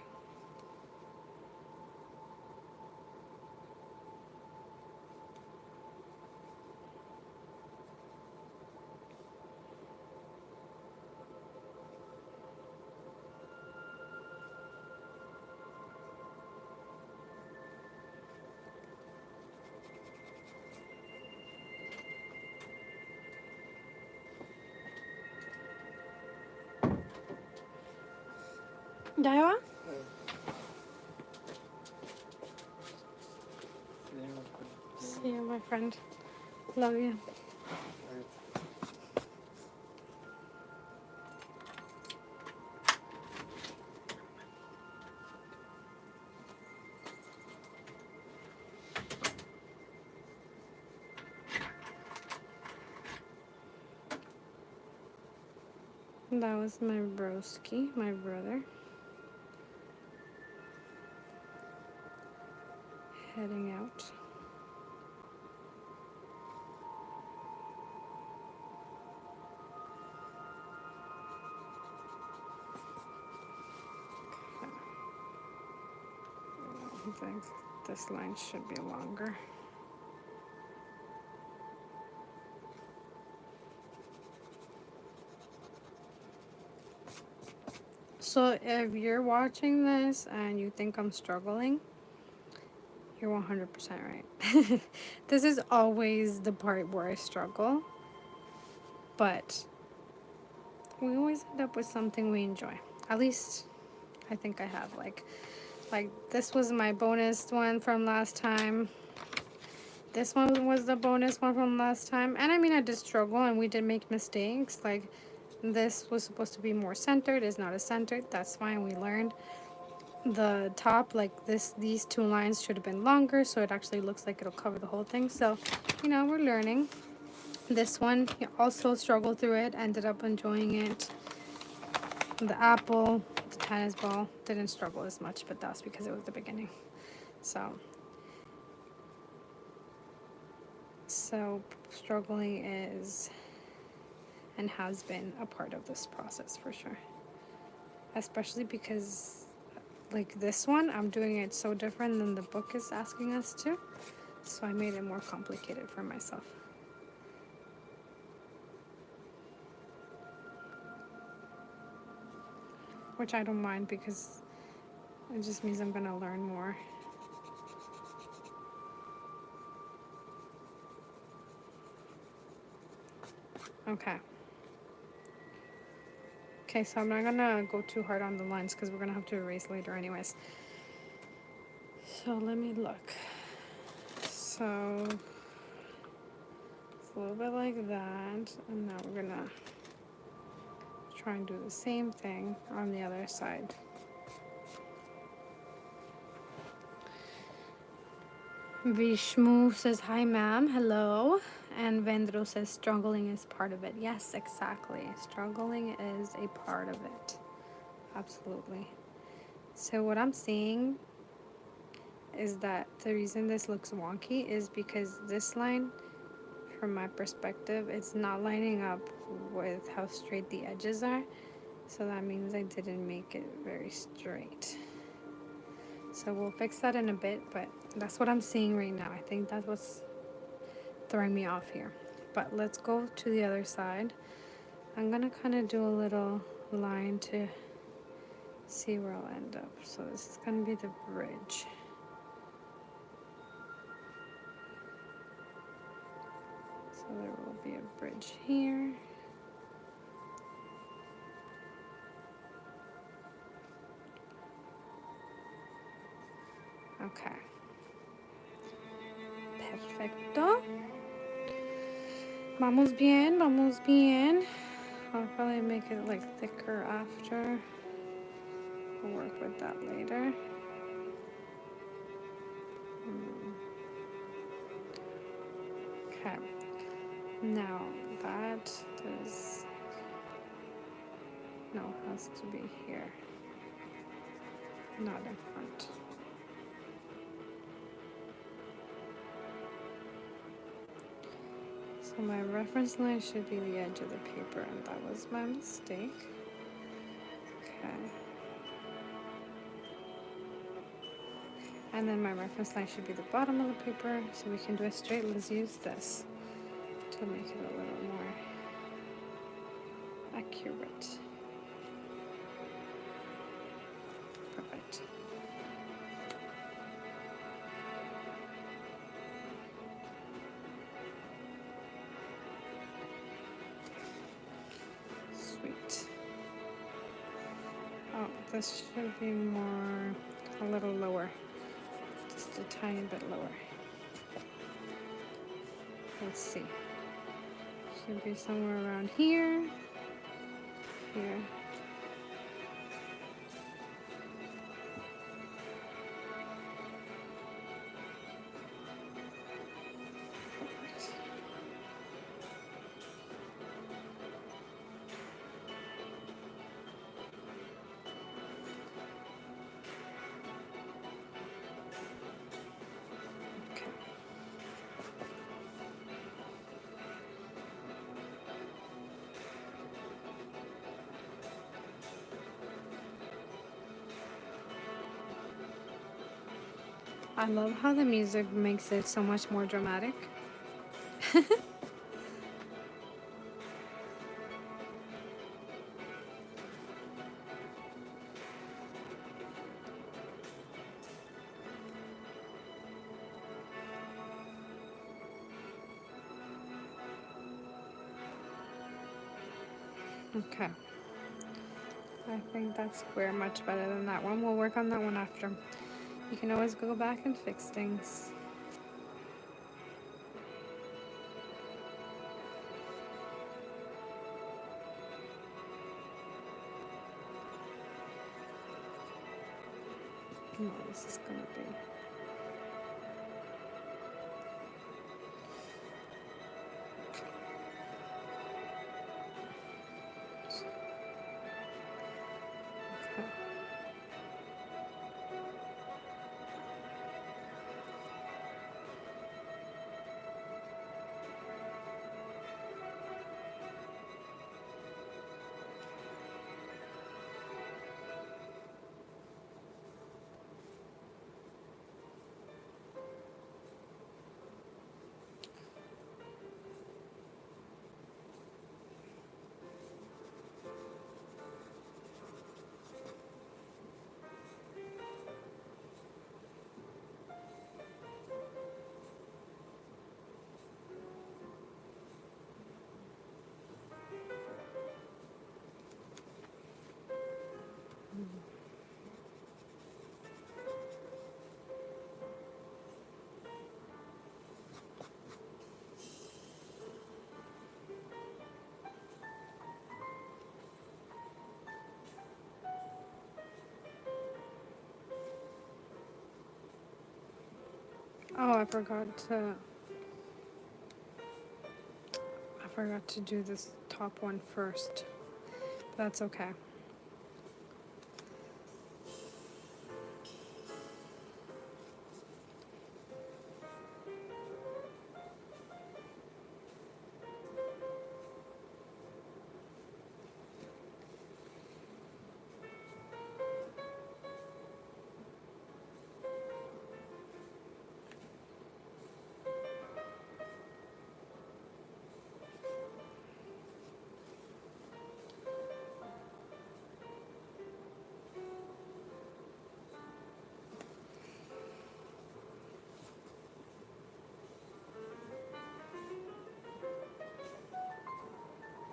Daiwa? See you, my friend. Love you. That was my broski, my brother, heading out. I think this line should be longer. So if you're watching this and you think I'm struggling, you're 100% right. This is always the part where I struggle, but we always end up with something we enjoy. At least I think I have. Like this was my bonus one from last time. This one was the bonus one from last time. And I mean, I did struggle and we did make mistakes. Like this was supposed to be more centered. It's not as centered. That's fine. We learned. The top, like these two lines should have been longer, so it actually looks like it'll cover the whole thing. So, you know, we're learning. This one also struggled through it, ended up enjoying it. The apple, the tennis ball, didn't struggle as much, but that's because it was the beginning. So struggling is and has been a part of this process for sure. Especially because like this one, I'm doing it so different than the book is asking us to. So I made it more complicated for myself. Which I don't mind because it just means I'm gonna learn more. Okay. Okay, so I'm not gonna go too hard on the lines because we're gonna have to erase later anyways. So let me look. So it's a little bit like that, and now we're gonna try and do the same thing on the other side. Vishmu says, hi ma'am, hello. And Vendro says, struggling is part of it. Yes, exactly. Struggling is a part of it. Absolutely. So what I'm seeing is that the reason this looks wonky is because this line, from my perspective, it's not lining up with how straight the edges are. So that means I didn't make it very straight. So we'll fix that in a bit, but that's what I'm seeing right now. I think that's what's throwing me off here. But let's go to the other side. I'm gonna kind of do a little line to see where I'll end up. So this is gonna be the bridge. So there will be a bridge here. Okay. Perfecto. Vamos bien, vamos bien. I'll probably make it like thicker after. We'll work with that later. Okay. Now that does no has to be here, not in front. So my reference line should be the edge of the paper, and that was my mistake. Okay. And then my reference line should be the bottom of the paper, so we can do it straight. Let's use this to make it a little more accurate. Perfect. Sweet. Oh, this should be more, a little lower. Just a tiny bit lower. Let's see. Should be somewhere around here. Here. Perfect. Okay. I love how the music makes it so much more dramatic. Okay. I think that's square much better than that one. We'll work on that one after. You can always go back and fix things. No, this is gonna be. Okay. Oh, I forgot to do this top one first. That's okay.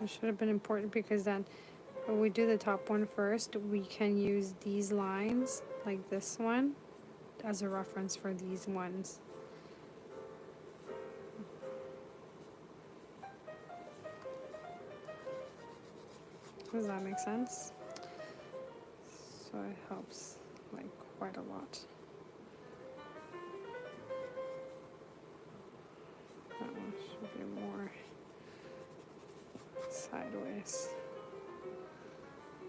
It should have been important because then when we do the top one first, we can use these lines, like this one, as a reference for these ones. Does that make sense? So it helps like quite a lot. That one should be more sideways.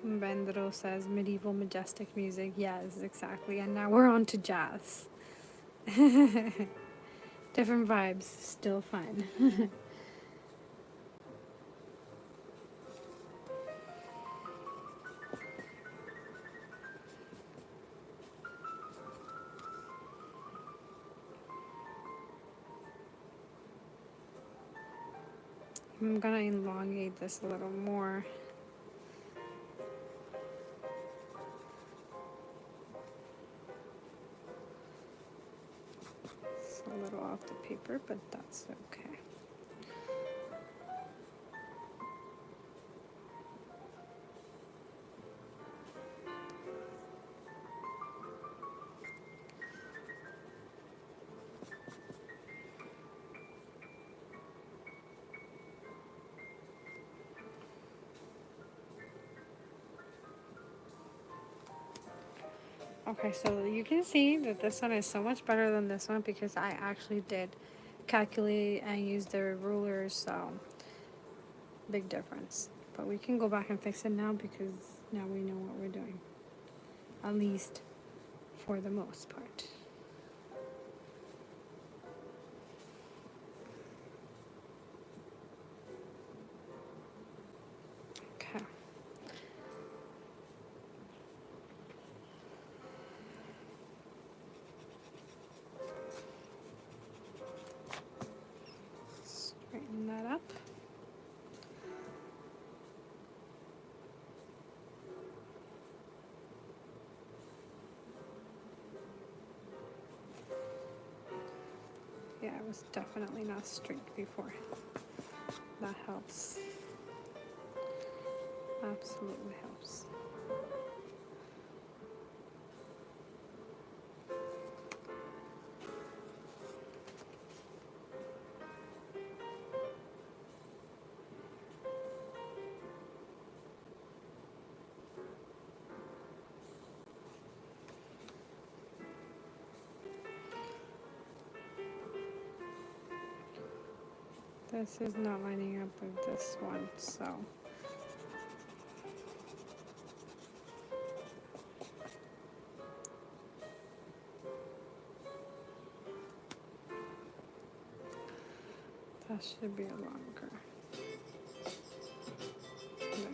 Bendro says medieval majestic music. Yes, exactly. And now we're on to jazz. Different vibes, still fun. I'm gonna elongate this a little more. It's a little off the paper, but that's okay. Okay, so you can see that this one is so much better than this one because I actually did calculate and use the rulers, so big difference. But we can go back and fix it now because now we know what we're doing, at least for the most part. Okay. Straighten that up. Yeah, it was definitely not straight before. That helps. Absolutely helps. This is not lining up with this one, so that should be longer. There.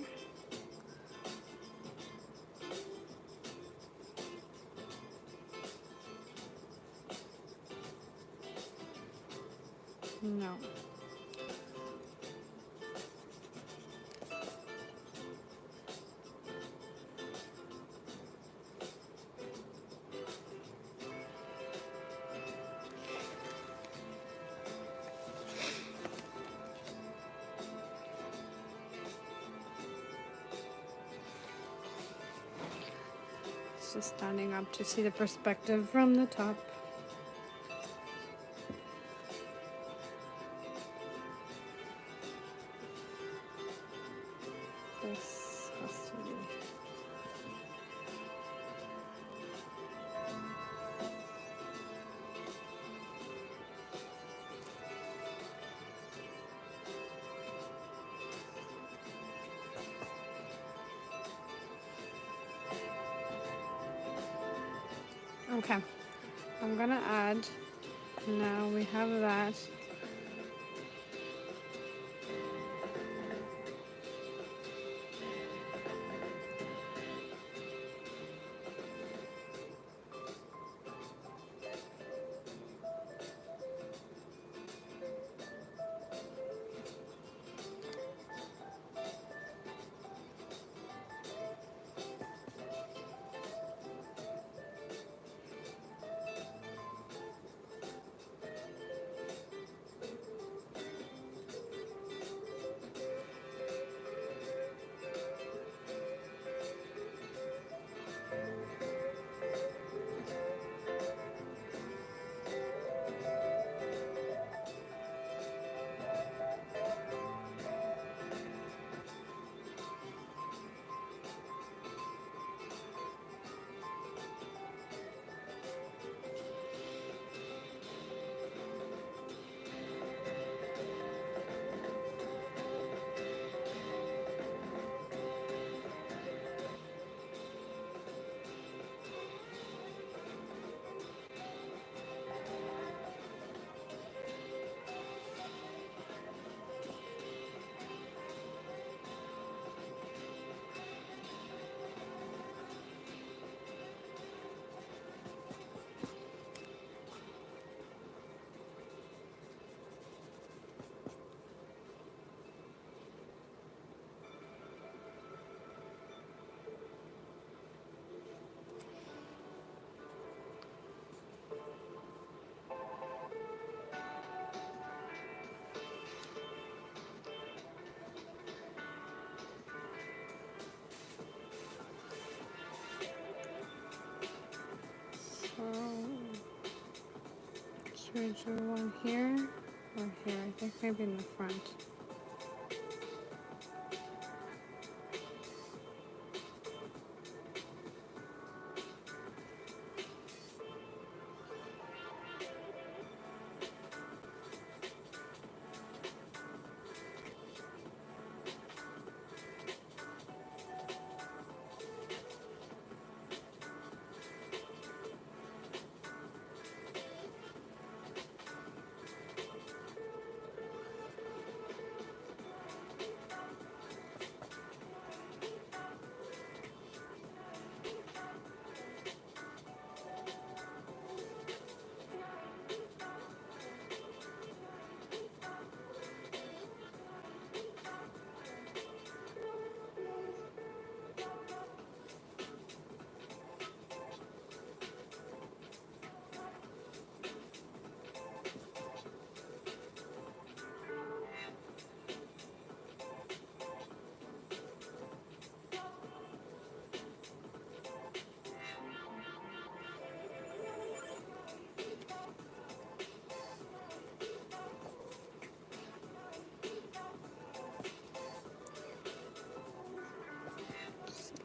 No. It's just standing up to see the perspective from the top. This has to be. Okay, I'm gonna add, now we have that. Should we do one here or here? I think maybe in the front.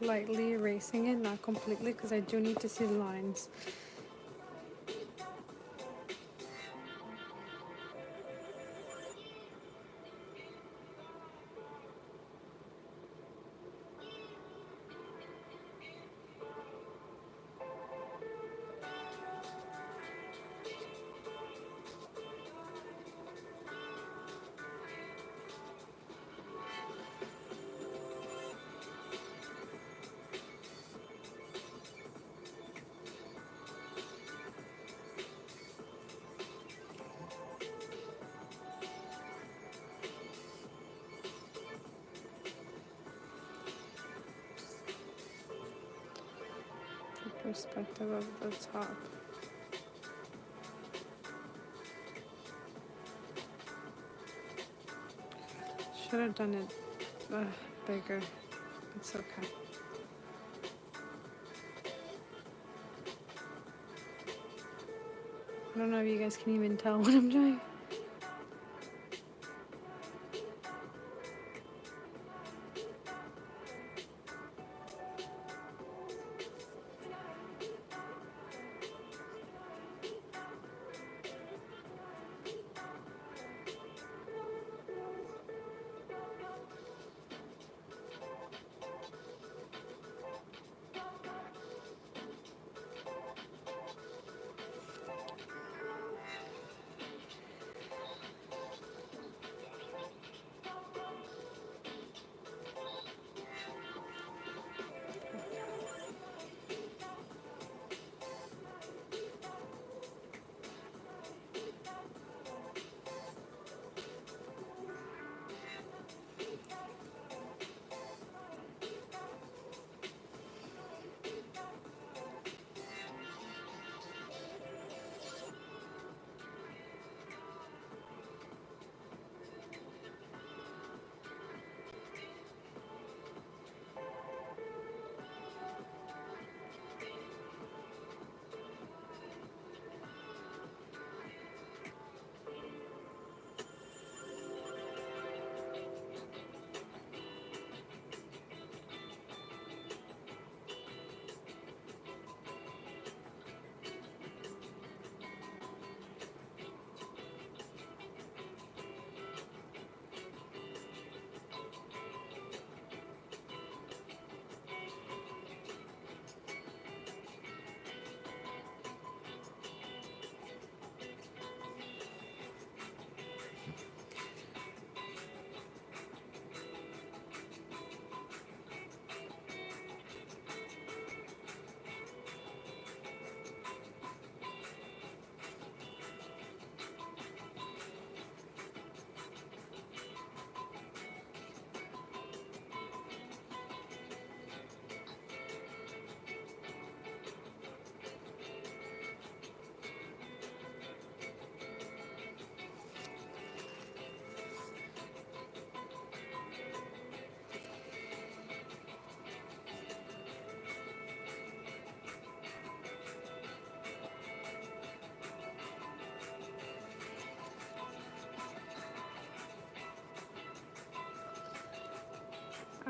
Lightly erasing it, not completely, because I do need to see the lines. The perspective of the top. Should have done it bigger. It's okay. I don't know if you guys can even tell what I'm doing.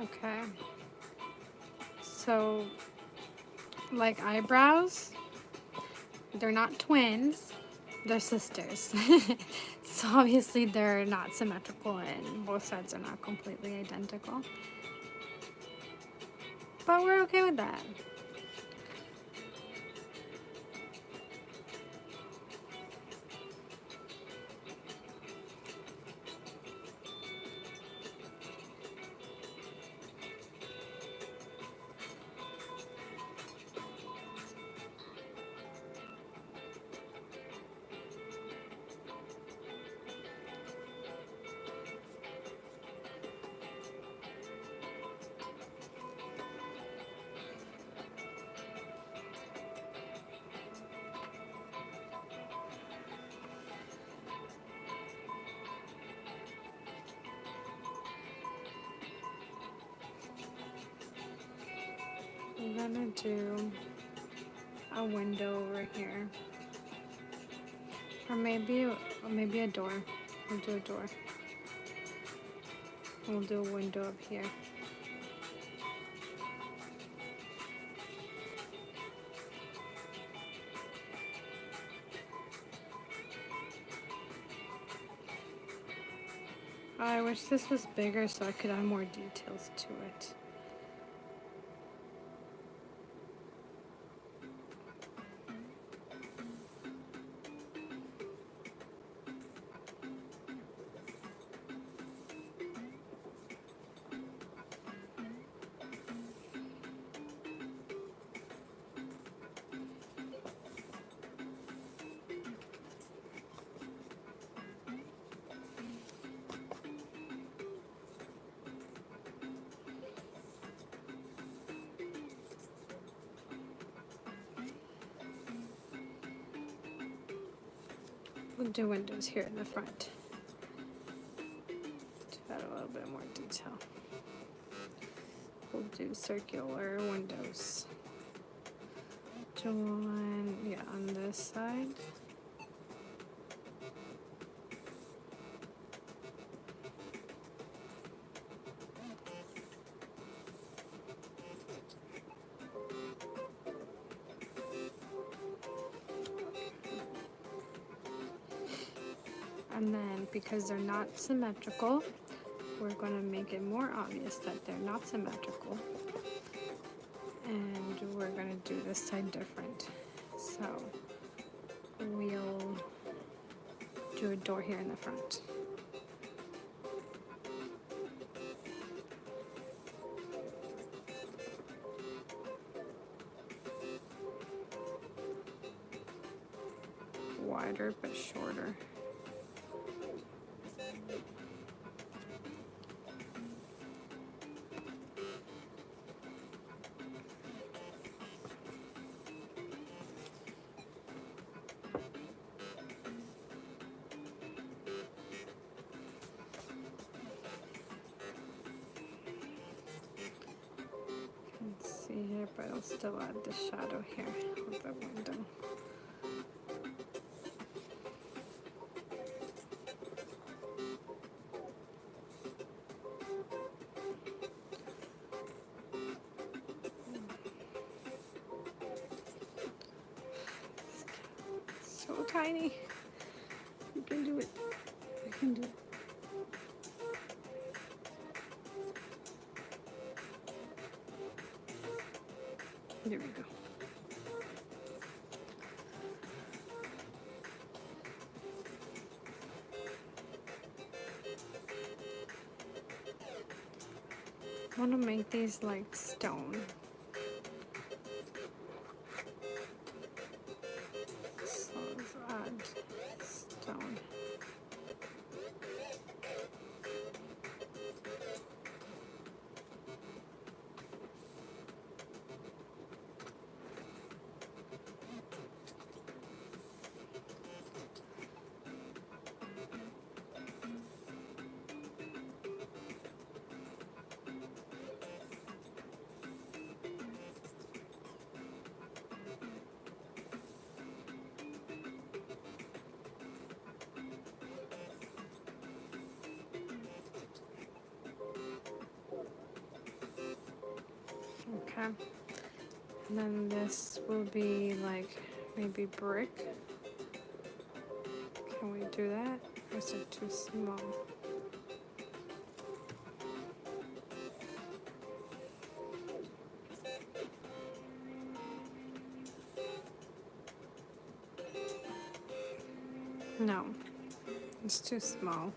Okay. So, like eyebrows, they're not twins, they're sisters. So obviously they're not symmetrical and both sides are not completely identical. But we're okay with that. I'm gonna do a window over here. Or maybe a door. We'll do a door. We'll do a window up here. I wish this was bigger so I could add more details to it. We'll do windows here in the front to add a little bit more detail. We'll do circular windows. Do one, yeah, on this side. And then because they're not symmetrical, we're going to make it more obvious that they're not symmetrical. And we're going to do this side different. So we'll do a door here in the front. Wider but shorter. Let's see here, but I'll still add the shadow here of the window. So tiny. You can do it. I can do it. There we go. I want to make these like stone. So let's add stone. Okay. And then this will be like maybe brick. Can we do that? Or is it too small? No, it's too small.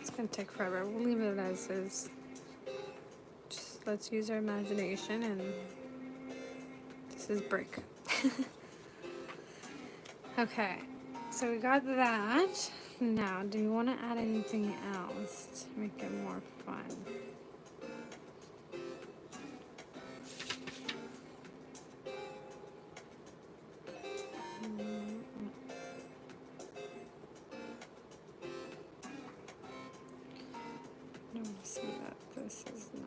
It's gonna take forever. We'll leave it as is. Just let's use our imagination, and this is brick. Okay, so we got that. Now, do you want to add anything else to make it more fun? Noticing that this is not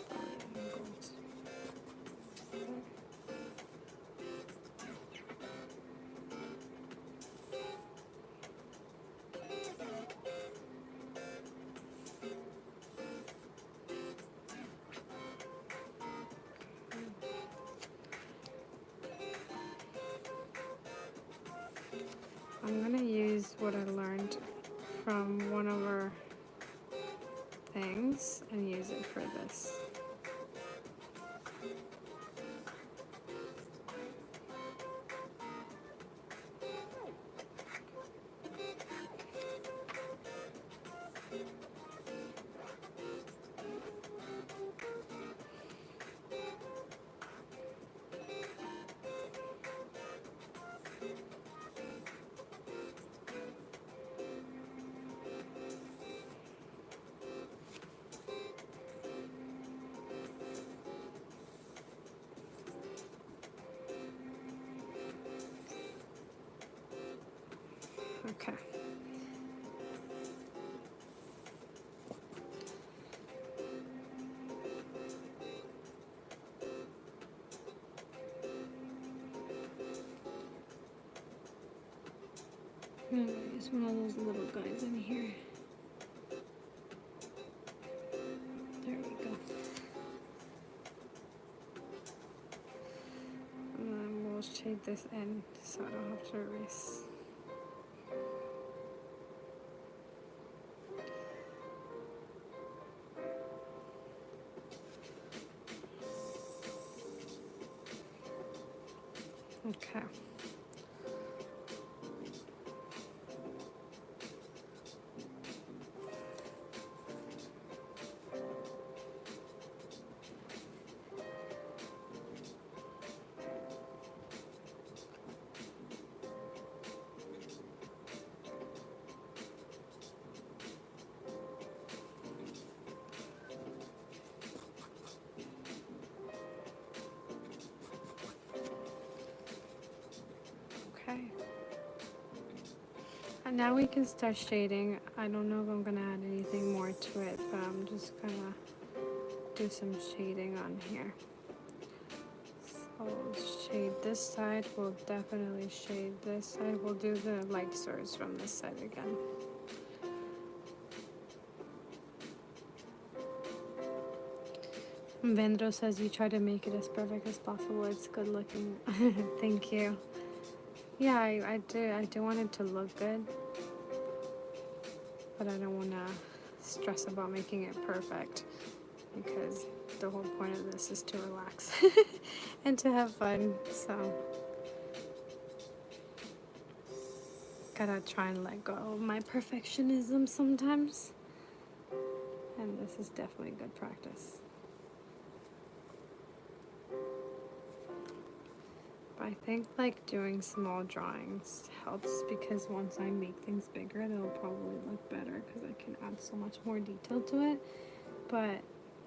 properly angled. I'm gonna use what I learned from one of our things and use it for this. Okay. I'm gonna use one of those little guys in here. There we go. And then we'll shade this in so I don't have to erase. Okay. Okay. And now we can start shading. I don't know if I'm gonna add anything more to it, but I'm just gonna do some shading on here. So we'll shade this side. We'll definitely shade this side. We'll do the light source from this side again. Vendro says you try to make it as perfect as possible. It's good looking. Thank you. Yeah, I do want it to look good, but I don't want to stress about making it perfect because the whole point of this is to relax and to have fun. So gotta try and let go of my perfectionism sometimes, and this is definitely good practice. I think like doing small drawings helps because once I make things bigger, they'll probably look better because I can add so much more detail to it. But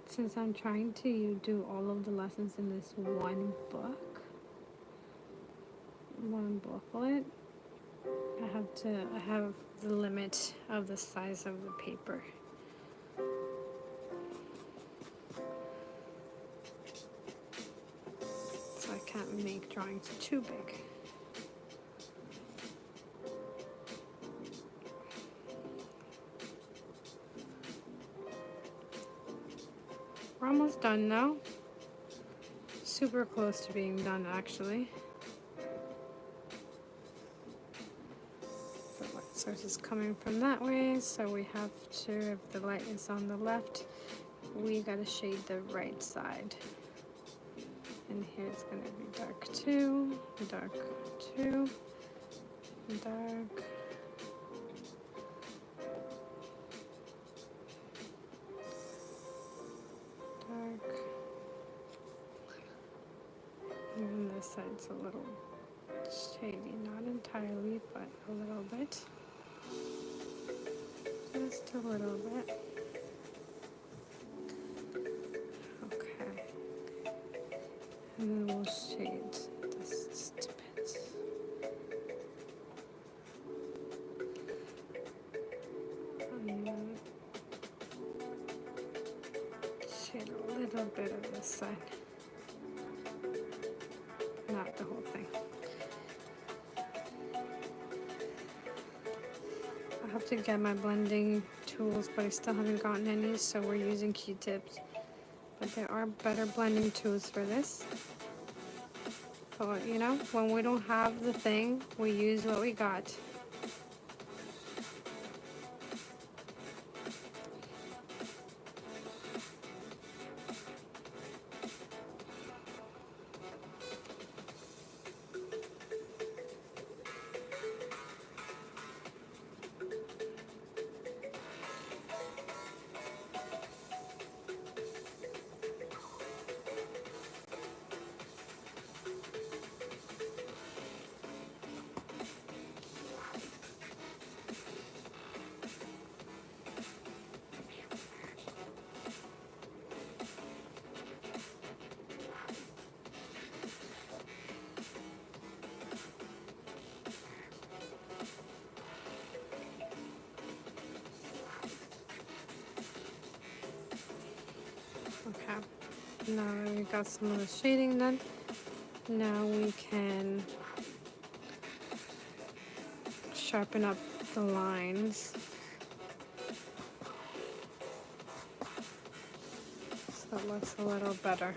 since I'm trying to do all of the lessons in this one booklet, I have the limit of the size of the paper. So I can't make drawings too big. We're almost done now. super close to being done actually. The light source is coming from that way, so we have to, if the light is on the left, we gotta shade the right side. And here's gonna be dark 2, dark 2, dark. Dark. And this side's a little shady, not entirely, but a little bit. Just a little bit. Okay. And then we'll shade this just a bit. And then shade a little bit of this side. Not the whole thing. I have to get my blending tools, but I still haven't gotten any, so we're using Q-tips. But there are better blending tools for this. But you know, when we don't have the thing, we use what we got. Okay, now that we got some of the shading done, now we can sharpen up the lines. So it looks a little better.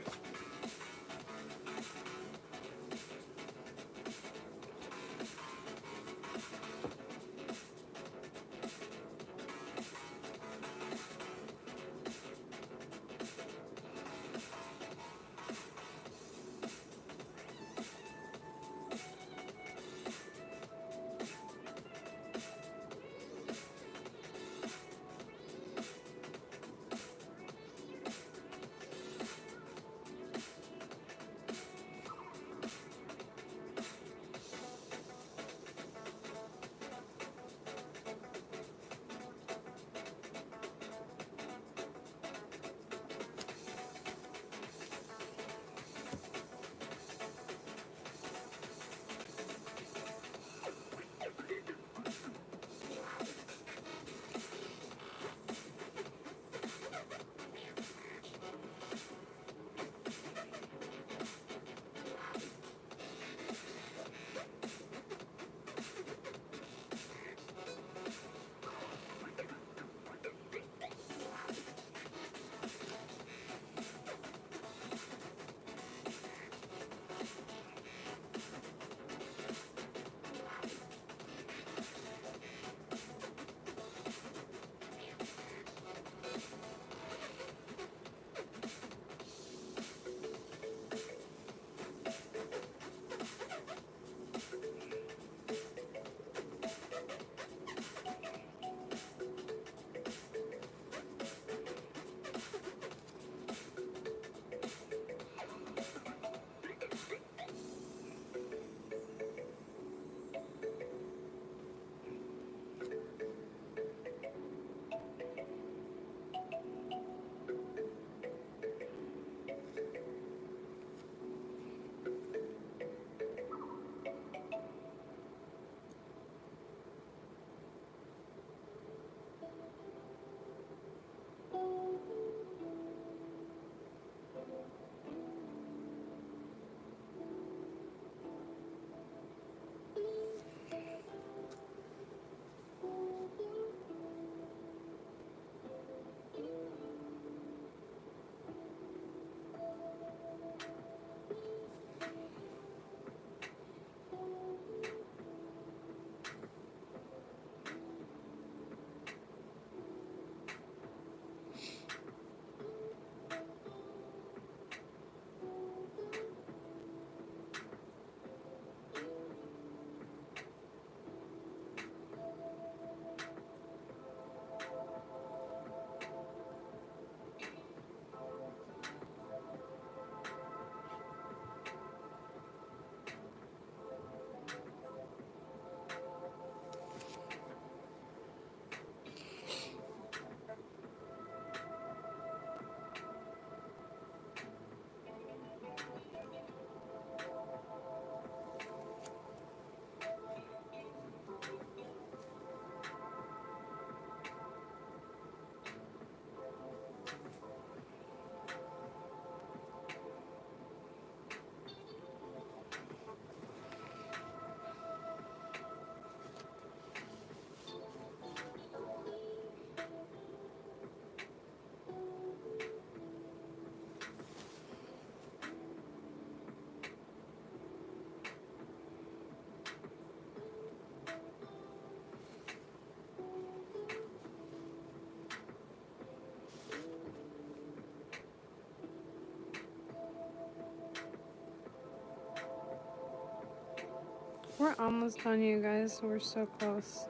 We're almost done, you guys. We're so close.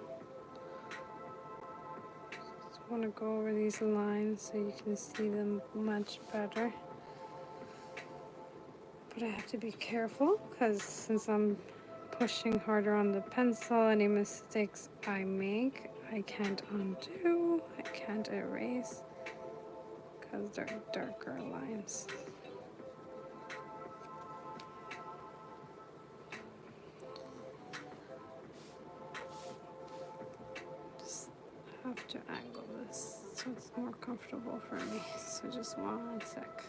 Just want to go over these lines so you can see them much better. But I have to be careful because since I'm pushing harder on the pencil, any mistakes I make, I can't undo, I can't erase because they're darker lines. Just have to angle this so it's more comfortable for me. So just 1 sec.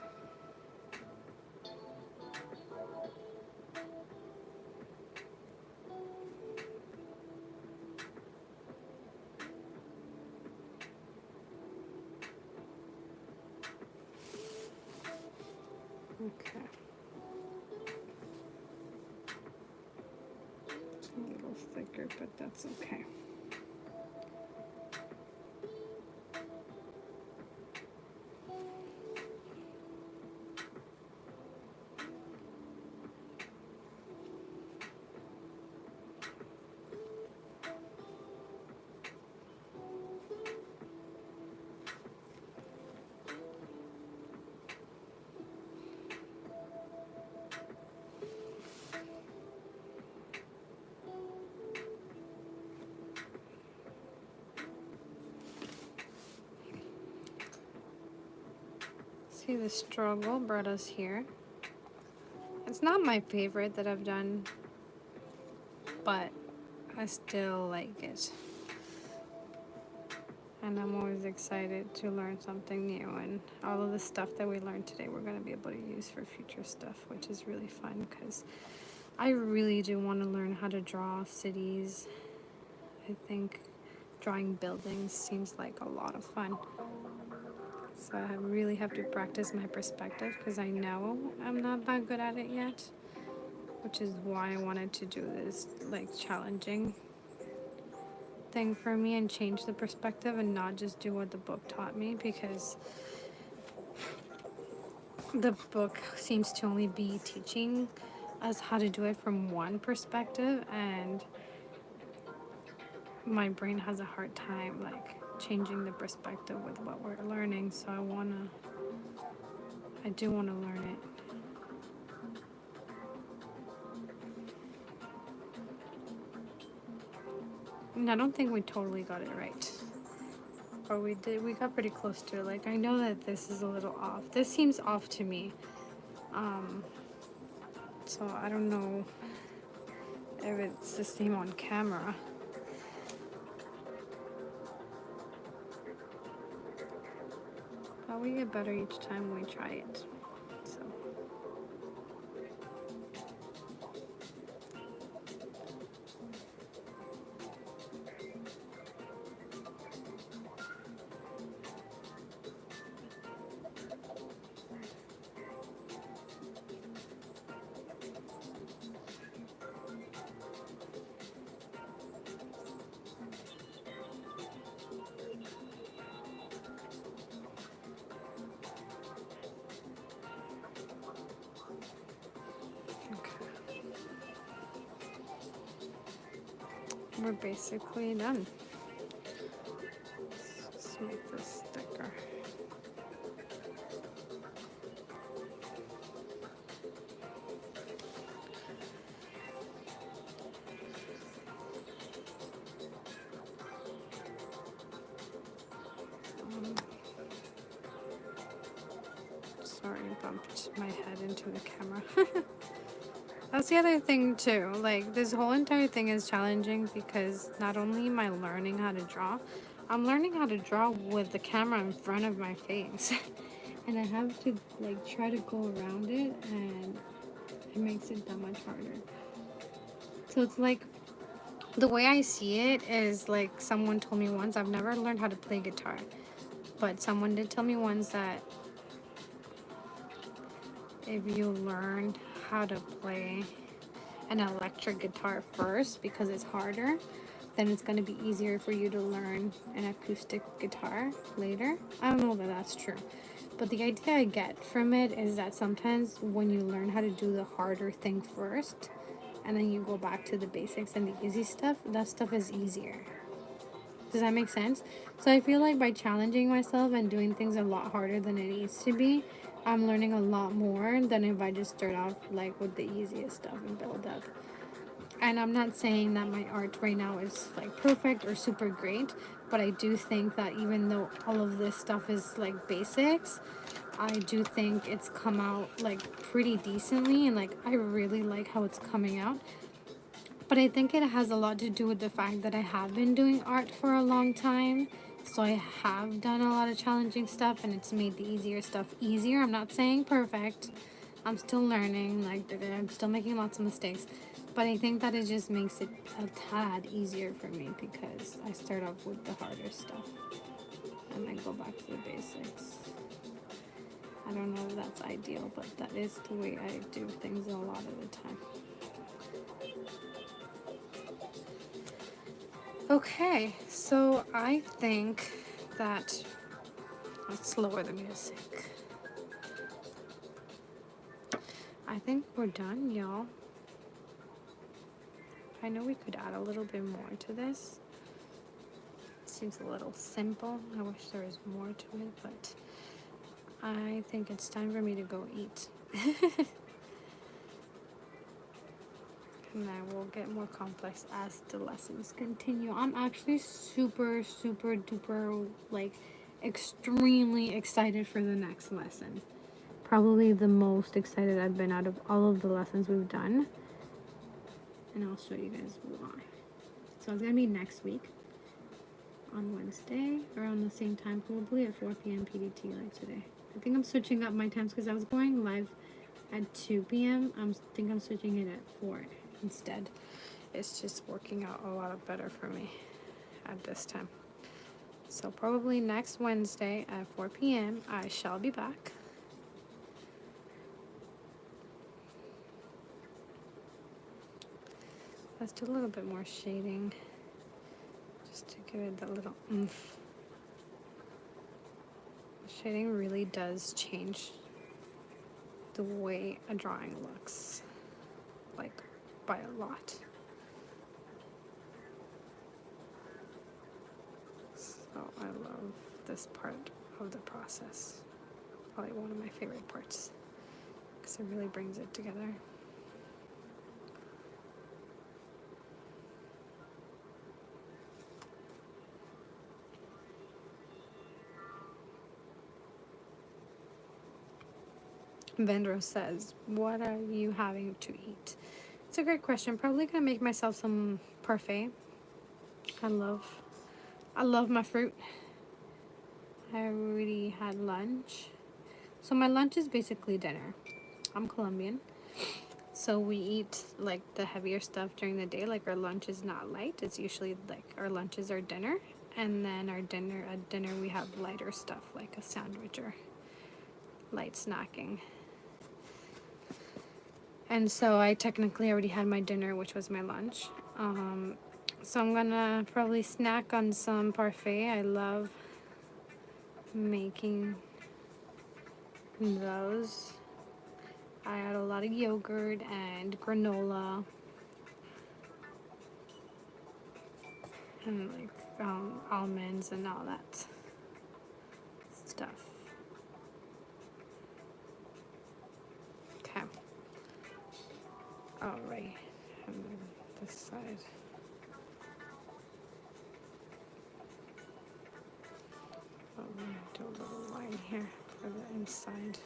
Okay. It's a little thicker, but that's okay. See the struggle brought us here. It's not my favorite that I've done, but I still like it. And I'm always excited to learn something new, and all of the stuff that we learned today we're going to be able to use for future stuff, which is really fun because I really do want to learn how to draw cities. I think drawing buildings seems like a lot of fun. So I really have to practice my perspective because I know I'm not that good at it yet, which is why I wanted to do this like challenging thing for me and change the perspective and not just do what the book taught me, because the book seems to only be teaching us how to do it from one perspective, and my brain has a hard time like changing the perspective with what we're learning. So I do want to learn it. And I don't think we totally got it right. Or we got pretty close to it. Like, I know that this is a little off. This seems off to me. So I don't know if it's the same on camera. But we get better each time we try it. So. We're basically done. Let's make this thicker. Sorry, bumped my head into the camera. That's the other thing too. Like, this whole entire thing is challenging because not only am I learning how to draw, I'm learning how to draw with the camera in front of my face. And I have to like try to go around it, and it makes it that much harder. So it's like, the way I see it is like someone told me once, I've never learned how to play guitar, but someone did tell me once that if you learn how to play an electric guitar first because it's harder, then it's going to be easier for you to learn an acoustic guitar later. I don't know that that's true, but the idea I get from it is that sometimes when you learn how to do the harder thing first, and then you go back to the basics and the easy stuff, that stuff is easier. Does that make sense? So I feel like by challenging myself and doing things a lot harder than it needs to be, I'm learning a lot more than if I just start off like with the easiest stuff and build up. And I'm not saying that my art right now is like perfect or super great, but I do think that even though all of this stuff is like basics, I do think it's come out like pretty decently, and like I really like how it's coming out. But I think it has a lot to do with the fact that I have been doing art for a long time. So I have done a lot of challenging stuff, and it's made the easier stuff easier. I'm not saying perfect. I'm still learning. Like, I'm still making lots of mistakes. But I think that it just makes it a tad easier for me because I start off with the harder stuff and then go back to the basics. I don't know if that's ideal, but that is the way I do things a lot of the time. Okay, so I think that, let's lower the music. I think we're done, y'all. I know we could add a little bit more to this. It seems a little simple. I wish there was more to it, but I think it's time for me to go eat. And I will get more complex as the lessons continue. I'm actually super duper, like, extremely excited for the next lesson. Probably the most excited I've been out of all of the lessons we've done. And I'll show you guys why. So it's gonna be next week on Wednesday around the same time, probably at 4 p.m. PDT like today. I think I'm switching up my times because I was going live at 2 p.m. I think I'm switching it at 4 instead. It's just working out a lot better for me at this time. So probably next Wednesday at 4 p.m. I shall be back. Let's do a little bit more shading just to give it that little oomph. Shading really does change the way a drawing looks, like by a lot. So I love this part of the process. Probably one of my favorite parts because it really brings it together. Vendro says, what are you having to eat? It's a great question. Probably gonna make myself some parfait. I love my fruit. I already had lunch. So my lunch is basically dinner. I'm Colombian. So we eat like the heavier stuff during the day. Like our lunch is not light. It's usually like our lunches are dinner. And then at dinner we have lighter stuff like a sandwich or light snacking. And so I technically already had my dinner, which was my lunch. So I'm gonna probably snack on some parfait. I love making those. I add a lot of yogurt and granola and like almonds and all that stuff. Okay. All right. And then this side. I'm gonna do a little line here for the inside.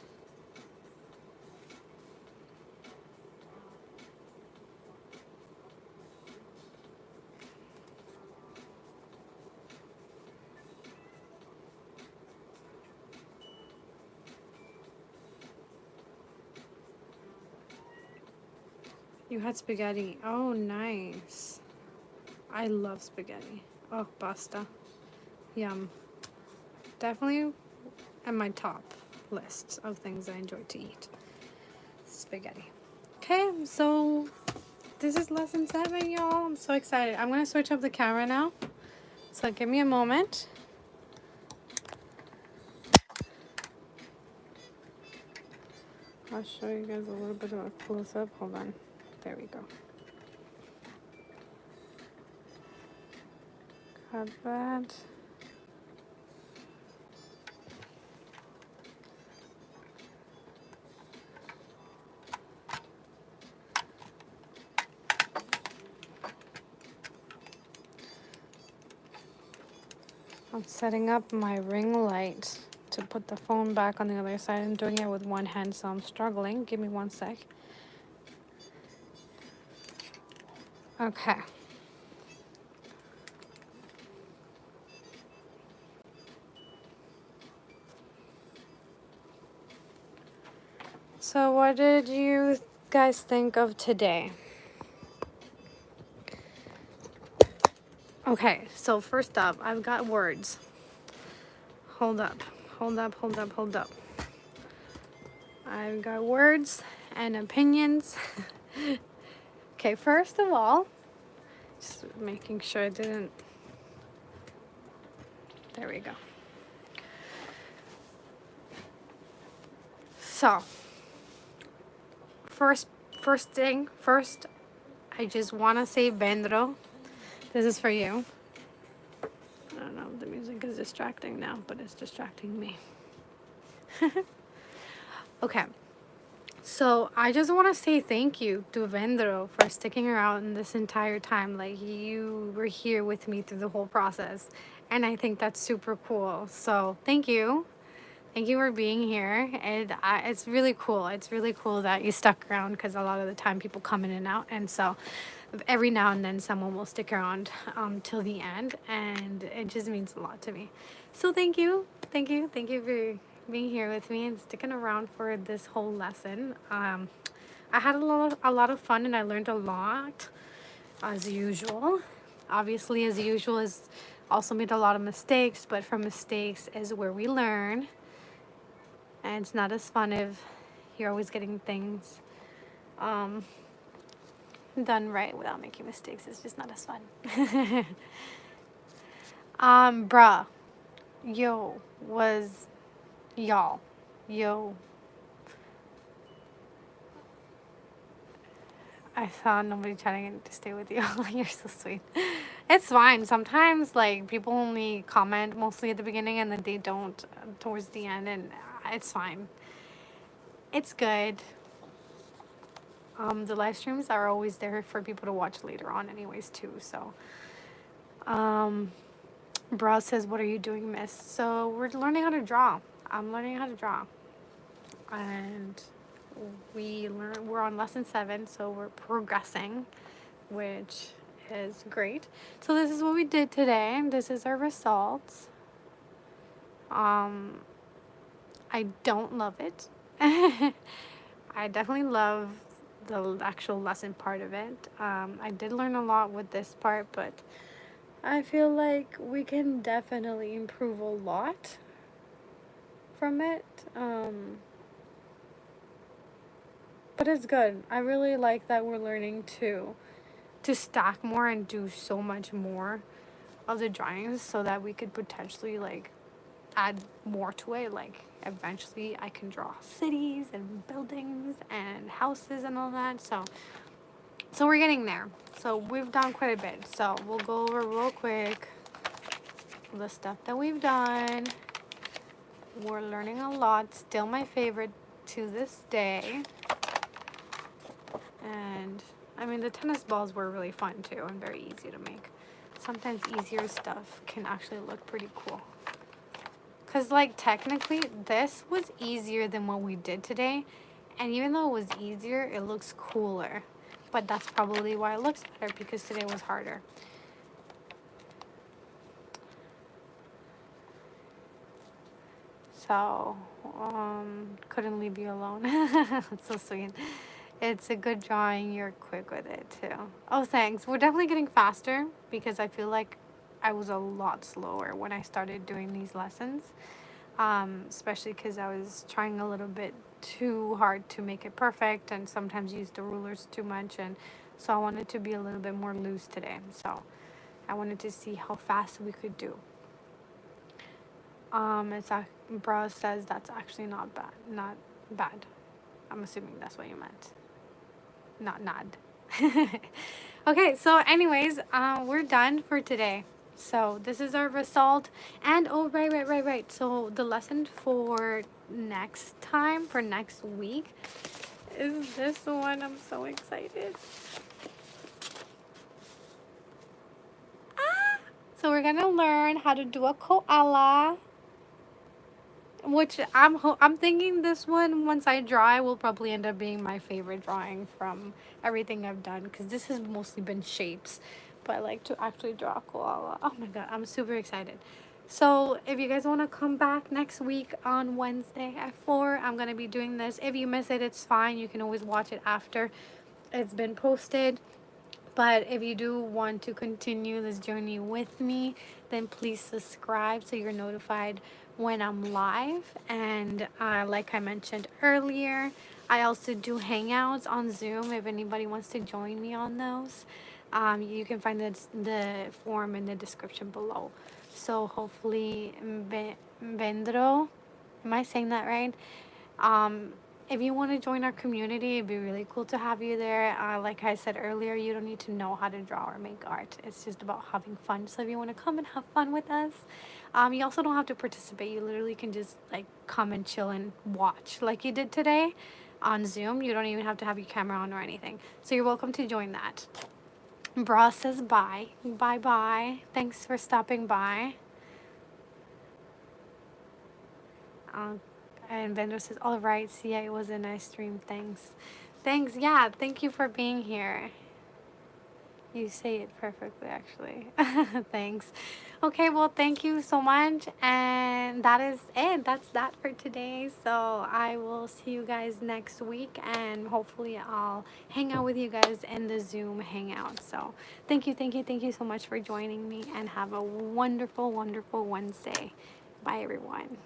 You had spaghetti. Oh, nice. I love spaghetti. Oh, pasta. Yum. Definitely on my top list of things I enjoy to eat. Spaghetti. Okay, so this is lesson 7, y'all. I'm so excited. I'm going to switch up the camera now. So give me a moment. I'll show you guys a little bit of a close-up. Hold on. There we go. cut that. I'm setting up my ring light to put the phone back on the other side. I'm doing it with one hand, so I'm struggling. Give me one sec. Okay. So what did you guys think of today? Okay, so first up, I've got words. Hold up. I've got words and opinions. Okay, first of all, just making sure I didn't. There we go. So, first, I just want to say Vendro. This is for you. I don't know if the music is distracting now, but it's distracting me. Okay. So I just want to say thank you to Vendro for sticking around this entire time. Like, you were here with me through the whole process, and I think that's super cool. So thank you. Thank you for being here. And it's really cool. It's really cool that you stuck around, because a lot of the time people come in and out. And so every now and then someone will stick around till the end. And it just means a lot to me. So thank you. Thank you. Thank you for being here with me and sticking around for this whole lesson. I had a lot of fun, and I learned a lot as usual. Obviously, as usual, is also made a lot of mistakes, but from mistakes is where we learn. And it's not as fun if you're always getting things done right without making mistakes. It's just not as fun. Bruh, yo, was y'all, yo. I saw nobody trying to stay with you. You're so sweet. It's fine. Sometimes, like, people only comment mostly at the beginning, and then they don't towards the end, and it's fine. It's good. The live streams are always there for people to watch later on anyways too. So Bra says, what are you doing, miss? So we're learning how to draw. I'm learning how to draw. And we're on lesson 7, so we're progressing, which is great. So this is what we did today. This is our results. I don't love it. I definitely love the actual lesson part of it. I did learn a lot with this part, but I feel like we can definitely improve a lot from it. But it's good. I really like that we're learning to stack more and do so much more of the drawings, so that we could potentially like add more to it. Like, eventually I can draw cities and buildings and houses and all that. So we're getting there. So we've done quite a bit. So we'll go over real quick the stuff that we've done. We're learning a lot. Still my favorite to this day. And I mean, the tennis balls were really fun too, and very easy to make. Sometimes easier stuff can actually look pretty cool. Because, like, technically, this was easier than what we did today. And even though it was easier, it looks cooler. But that's probably why it looks better, because today was harder. So, couldn't leave you alone. That's so sweet. It's a good drawing. You're quick with it, too. Oh, thanks. We're definitely getting faster, because I feel like I was a lot slower when I started doing these lessons. Especially because I was trying a little bit too hard to make it perfect, and sometimes use the rulers too much, and so I wanted to be a little bit more loose today. So I wanted to see how fast we could do. Bra says that's actually not bad. I'm assuming that's what you meant. Not nod. Okay, so anyways, we're done for today. So this is our result. And oh, right. So the lesson for next time, for next week, is this one. I'm so excited. So we're gonna learn how to do a koala, which I'm thinking this one, once I draw it, will probably end up being my favorite drawing from everything I've done, because this has mostly been shapes, but I like to actually draw a koala. Oh my god, I'm super excited. So if you guys want to come back next week on Wednesday at 4, I'm gonna be doing this. If you miss it, it's fine, you can always watch it after it's been posted. But if you do want to continue this journey with me, then please subscribe so you're notified when I'm live. And like I mentioned earlier, I also do hangouts on Zoom if anybody wants to join me on those. You can find the form in the description below. So hopefully, Vendro, am I saying that right? Um, if you want to join our community, it'd be really cool to have you there. Like I said earlier, you don't need to know how to draw or make art. It's just about having fun. So if you want to come and have fun with us, you also don't have to participate. You literally can just like come and chill and watch like you did today on Zoom. You don't even have to have your camera on or anything. So you're welcome to join that. Bra says bye. Bye. Thanks for stopping by. Um, and Vendor says, all right, see, it was a nice stream. Thanks. Yeah, thank you for being here. You say it perfectly, actually. Thanks. Okay, well, thank you so much. And that is it. That's that for today. So I will see you guys next week. And hopefully I'll hang out with you guys in the Zoom hangout. So thank you so much for joining me. And have a wonderful Wednesday. Bye, everyone.